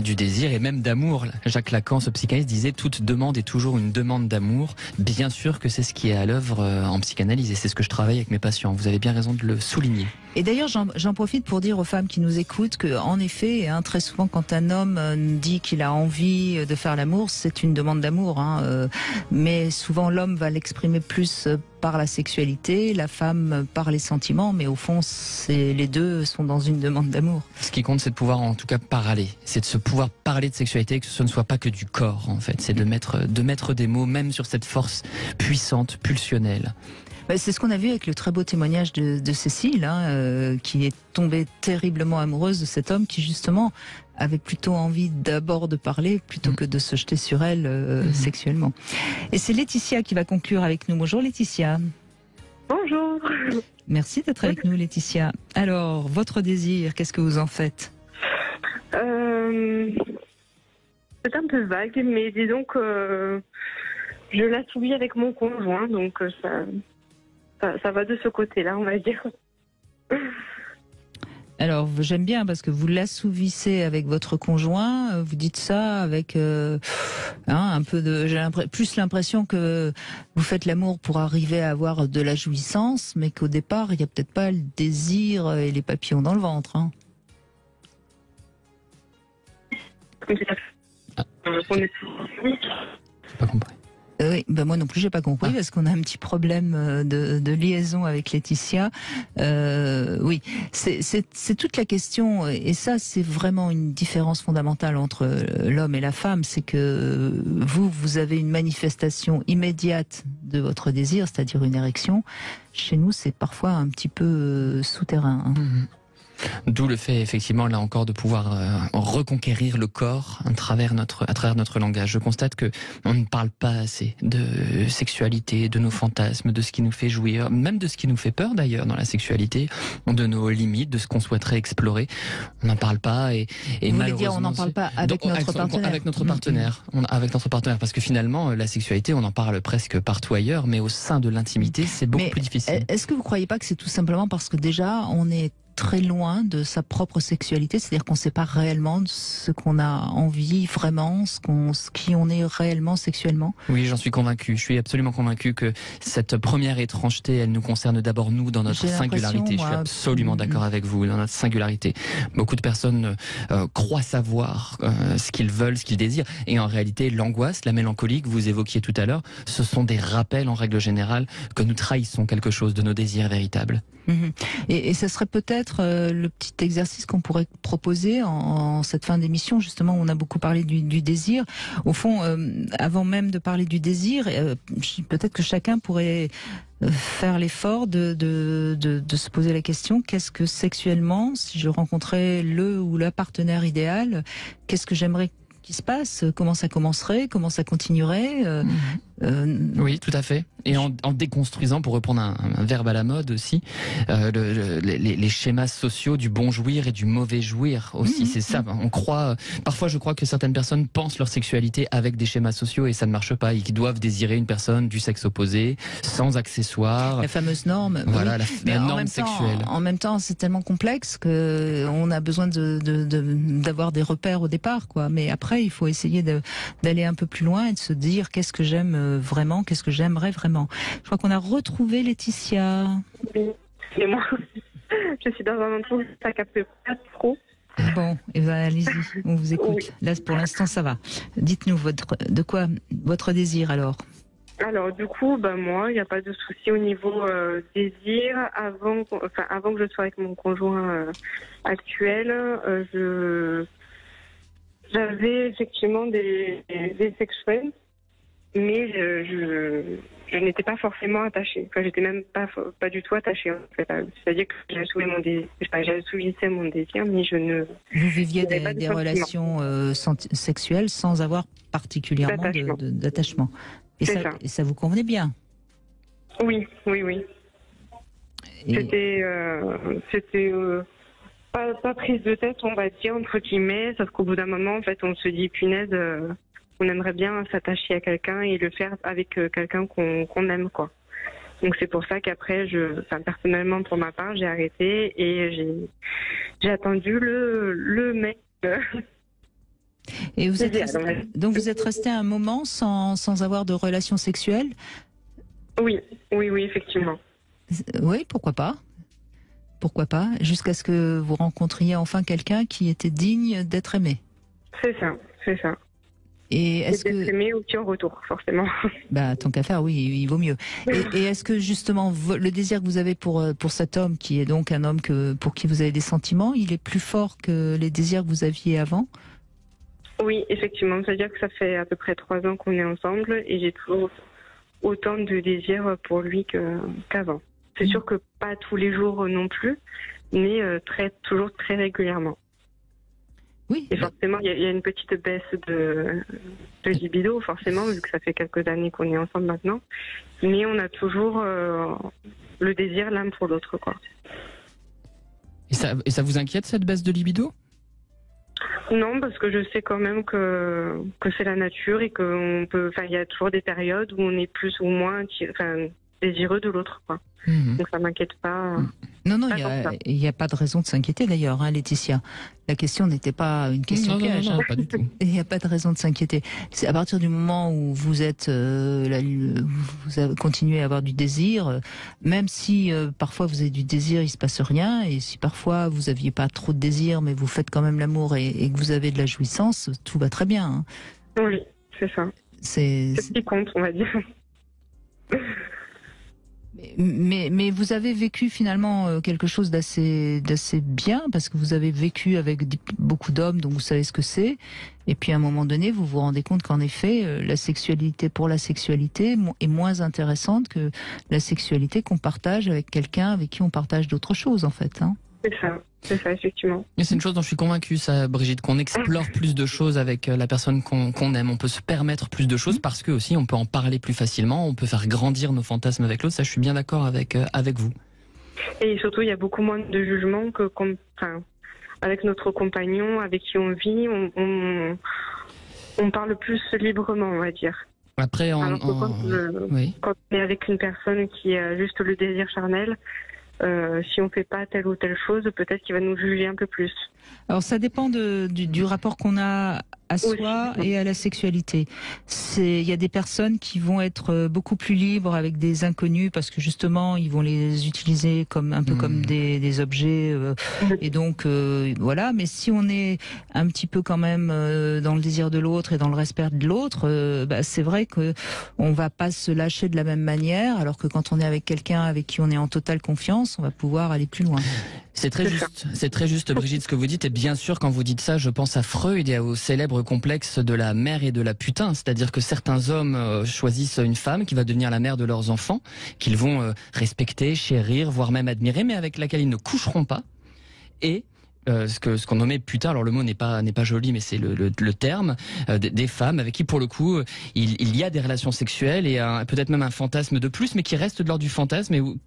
Du désir et même d'amour. Jacques Lacan, ce psychanalyste, disait toute demande est toujours une demande d'amour. Bien sûr que c'est ce qui est à l'œuvre en psychanalyse, et c'est ce que je travaille avec mes patients. Vous avez bien raison de le souligner. Et d'ailleurs, j'en profite pour dire aux femmes qui nous écoutent que, en effet, très souvent, quand un homme dit qu'il a envie de faire l'amour, c'est une demande d'amour. Mais souvent, l'homme va l'exprimer plus par la sexualité, la femme par les sentiments, mais au fond, les deux sont dans une demande d'amour. Ce qui compte, c'est de pouvoir en tout cas parler, c'est de se pouvoir parler de sexualité, que ce ne soit pas que du corps en fait, c'est de mettre des mots même sur cette force puissante, pulsionnelle. C'est ce qu'on a vu avec le très beau témoignage de Cécile, qui est tombée terriblement amoureuse de cet homme qui justement avait plutôt envie d'abord de parler plutôt que de se jeter sur elle sexuellement. Et c'est Laetitia qui va conclure avec nous. Bonjour Laetitia. Bonjour. Merci d'être avec nous Laetitia. Alors, votre désir, qu'est-ce que vous en faites? C'est un peu vague, mais disons que je l'assouvis avec mon conjoint, donc ça va de ce côté-là, on va dire. Alors, j'aime bien parce que vous l'assouvissez avec votre conjoint, vous dites ça avec un peu de... J'ai plus l'impression que vous faites l'amour pour arriver à avoir de la jouissance, mais qu'au départ, il n'y a peut-être pas le désir et les papillons dans le ventre. Pas compris. Oui, moi non plus j'ai pas compris parce qu'on a un petit problème de liaison avec Laetitia. Oui, c'est toute la question et ça c'est vraiment une différence fondamentale entre l'homme et la femme, c'est que vous avez une manifestation immédiate de votre désir, c'est-à-dire une érection. Chez nous c'est parfois un petit peu souterrain. D'où le fait effectivement là encore de pouvoir reconquérir le corps à travers notre langage. Je constate que on ne parle pas assez de sexualité, de nos fantasmes, de ce qui nous fait jouir, même de ce qui nous fait peur d'ailleurs dans la sexualité, de nos limites, de ce qu'on souhaiterait explorer. On n'en parle pas et vous voulez dire on n'en parle pas avec notre partenaire. Avec notre partenaire, avec notre partenaire, parce que finalement la sexualité on en parle presque partout ailleurs, mais au sein de l'intimité c'est beaucoup plus difficile. Est-ce que vous croyez pas que c'est tout simplement parce que déjà on est très loin de sa propre sexualité, c'est-à-dire qu'on ne sait pas réellement de ce qu'on a envie vraiment, qui on est réellement sexuellement? Oui, j'en suis convaincu. Je suis absolument convaincu que cette première étrangeté, elle nous concerne d'abord nous dans notre singularité. Je suis absolument d'accord avec vous dans notre singularité. Beaucoup de personnes croient savoir ce qu'ils veulent, ce qu'ils désirent, et en réalité, l'angoisse, la mélancolie que vous évoquiez tout à l'heure, ce sont des rappels en règle générale que nous trahissons quelque chose de nos désirs véritables. Et ce serait peut-être le petit exercice qu'on pourrait proposer en cette fin d'émission. Justement, on a beaucoup parlé du désir. Au fond, avant même de parler du désir, peut-être que chacun pourrait faire l'effort de se poser la question, qu'est-ce que sexuellement, si je rencontrais le ou la partenaire idéal, qu'est-ce que j'aimerais qu'il se passe? Comment ça commencerait? Comment ça continuerait? Oui, tout à fait. Et en déconstruisant, pour reprendre un verbe à la mode aussi, les schémas sociaux du bon jouir et du mauvais jouir aussi. C'est ça. On croit. Parfois, je crois que certaines personnes pensent leur sexualité avec des schémas sociaux et ça ne marche pas. Ils doivent désirer une personne du sexe opposé, sans accessoires. La fameuse norme. Voilà, oui. la norme sexuelle. En même temps, c'est tellement complexe que on a besoin d'avoir des repères au départ, quoi. Mais après, il faut essayer d'aller un peu plus loin et de se dire qu'est-ce que j'aime vraiment, qu'est-ce que j'aimerais vraiment. Je crois qu'on a retrouvé Laetitia. Oui, c'est moi. Je suis dans un endroit où ça capte pas trop. Bon, et ben allez-y, on vous écoute. Oui. Là, pour l'instant, ça va. Dites-nous votre désir alors. Alors du coup, moi, il n'y a pas de souci au niveau désir. Avant que je sois avec mon conjoint actuel, j'avais effectivement des sex friends. Mais je n'étais pas forcément attachée. Enfin, j'étais même pas du tout attachée. En fait. C'est-à-dire que j'assouvissais mon désir, mais je ne... Vous viviez des relations sexuelles sans avoir particulièrement d'attachement. Et ça vous convenait bien? Oui. Et... C'était pas prise de tête, on va dire, entre guillemets, sauf qu'au bout d'un moment, en fait, on se dit, punaise... on aimerait bien s'attacher à quelqu'un et le faire avec quelqu'un qu'on aime, quoi. Donc c'est pour ça qu'après, personnellement pour ma part, j'ai arrêté et j'ai attendu le mec. Et vous êtes resté un moment sans avoir de relation sexuelle? Oui, effectivement. Oui, pourquoi pas? pourquoi pas, jusqu'à ce que vous rencontriez enfin quelqu'un qui était digne d'être aimé. C'est ça. Et est-ce que d'être aimé aussi en retour, forcément. Bah, tant qu'à faire, oui, il vaut mieux. Et est-ce que justement le désir que vous avez pour cet homme, qui est donc un homme pour qui vous avez des sentiments, il est plus fort que les désirs que vous aviez avant? Oui, effectivement. C'est-à-dire que ça fait à peu près 3 ans qu'on est ensemble et j'ai toujours autant de désirs pour lui qu'avant. C'est sûr que pas tous les jours non plus, mais toujours très régulièrement. Oui. Et forcément, il y a une petite baisse de libido, forcément, vu que ça fait quelques années qu'on est ensemble maintenant. Mais on a toujours le désir l'un pour l'autre, quoi. Et ça vous inquiète, cette baisse de libido? Non, parce que je sais quand même que c'est la nature et il y a toujours des périodes où on est plus ou moins désireux de l'autre, quoi. Donc ça m'inquiète pas. Non, il n'y a pas de raison de s'inquiéter d'ailleurs, hein, Laetitia. La question n'était pas une question piège. Non, pas du tout. Il n'y a pas de raison de s'inquiéter. C'est à partir du moment où vous êtes, vous avez continué à avoir du désir, même si parfois vous avez du désir, il se passe rien, et si parfois vous aviez pas trop de désir, mais vous faites quand même l'amour et que vous avez de la jouissance, tout va très bien. Hein. Oui, c'est ça. C'est ce qui compte, on va dire. Mais vous avez vécu finalement quelque chose d'assez bien, parce que vous avez vécu avec beaucoup d'hommes, donc vous savez ce que c'est. Et puis à un moment donné, vous vous rendez compte qu'en effet, la sexualité pour la sexualité est moins intéressante que la sexualité qu'on partage avec quelqu'un avec qui on partage d'autres choses, en fait. Hein. C'est ça, effectivement. Mais c'est une chose dont je suis convaincue, ça, Brigitte, qu'on explore plus de choses avec la personne qu'on aime. On peut se permettre plus de choses parce que aussi on peut en parler plus facilement, on peut faire grandir nos fantasmes avec l'autre. Ça, je suis bien d'accord avec vous. Et surtout, il y a beaucoup moins de jugement avec notre compagnon, avec qui on vit, on parle plus librement, on va dire. Après, quand on est avec une personne qui a juste le désir charnel, si on fait pas telle ou telle chose, peut-être qu'il va nous juger un peu plus. Alors ça dépend du rapport qu'on a à soi et à la sexualité. Il y a des personnes qui vont être beaucoup plus libres avec des inconnus parce que justement ils vont les utiliser comme un peu comme des objets et donc voilà. Mais si on est un petit peu quand même dans le désir de l'autre et dans le respect de l'autre, c'est vrai que on va pas se lâcher de la même manière, alors que quand on est avec quelqu'un avec qui on est en totale confiance, on va pouvoir aller plus loin. C'est très juste, Brigitte, ce que vous dites. Et bien sûr, quand vous dites ça, je pense à Freud et au célèbre complexe de la mère et de la putain. C'est-à-dire que certains hommes choisissent une femme qui va devenir la mère de leurs enfants, qu'ils vont respecter, chérir, voire même admirer, mais avec laquelle ils ne coucheront pas. Et ce qu'on nommait putain, alors le mot n'est pas joli, mais c'est le terme, des femmes avec qui, pour le coup, il y a des relations sexuelles et peut-être même un fantasme de plus, mais qui reste de l'ordre du fantasme et où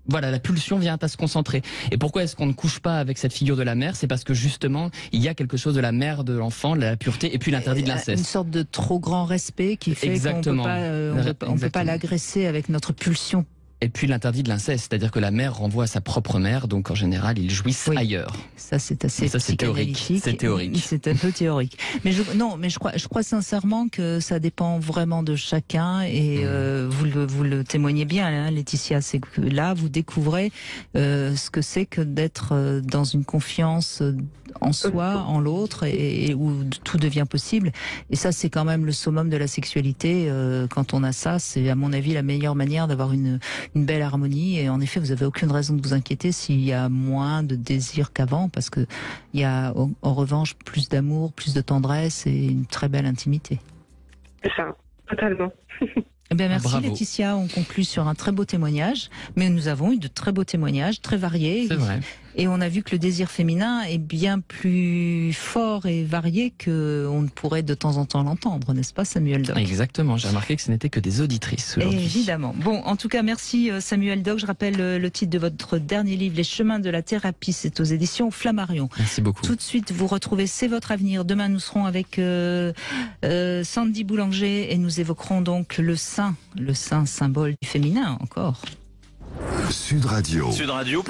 voilà, la pulsion vient à se concentrer. Et pourquoi est-ce qu'on ne couche pas avec cette figure de la mère? C'est parce que justement, il y a quelque chose de la mère de l'enfant, de la pureté, et puis l'interdit de l'inceste. Une sorte de trop grand respect qui fait qu'on ne peut pas l'agresser avec notre pulsion. Et puis l'interdit de l'inceste, c'est-à-dire que la mère renvoie à sa propre mère, donc en général ils jouissent ailleurs. Ça c'est assez théorique. C'est théorique. C'est un peu théorique. Mais je crois sincèrement que ça dépend vraiment de chacun et vous le témoignez bien, hein, Laetitia, c'est que là vous découvrez ce que c'est que d'être dans une confiance en soi, en l'autre, et où tout devient possible. Et ça c'est quand même le summum de la sexualité. Quand on a ça, c'est à mon avis la meilleure manière d'avoir une belle harmonie. Et en effet, vous avez aucune raison de vous inquiéter s'il y a moins de désir qu'avant, parce que il y a en revanche plus d'amour, plus de tendresse et une très belle intimité. C'est ça, totalement. Eh bien, merci Laetitia, on conclut sur un très beau témoignage, mais nous avons eu de très beaux témoignages, très variés. C'est vrai. Et on a vu que le désir féminin est bien plus fort et varié qu'on ne pourrait de temps en temps l'entendre, n'est-ce pas Samuel Doc? Exactement, j'ai remarqué que ce n'était que des auditrices aujourd'hui. Évidemment. Bon, en tout cas, merci Samuel Doc. Je rappelle le titre de votre dernier livre, Les chemins de la thérapie, c'est aux éditions Flammarion. Merci beaucoup. Tout de suite, vous retrouvez C'est votre avenir. Demain, nous serons avec Sandy Boulanger et nous évoquerons donc le sein symbole du féminin encore. Sud Radio. Sud Radio.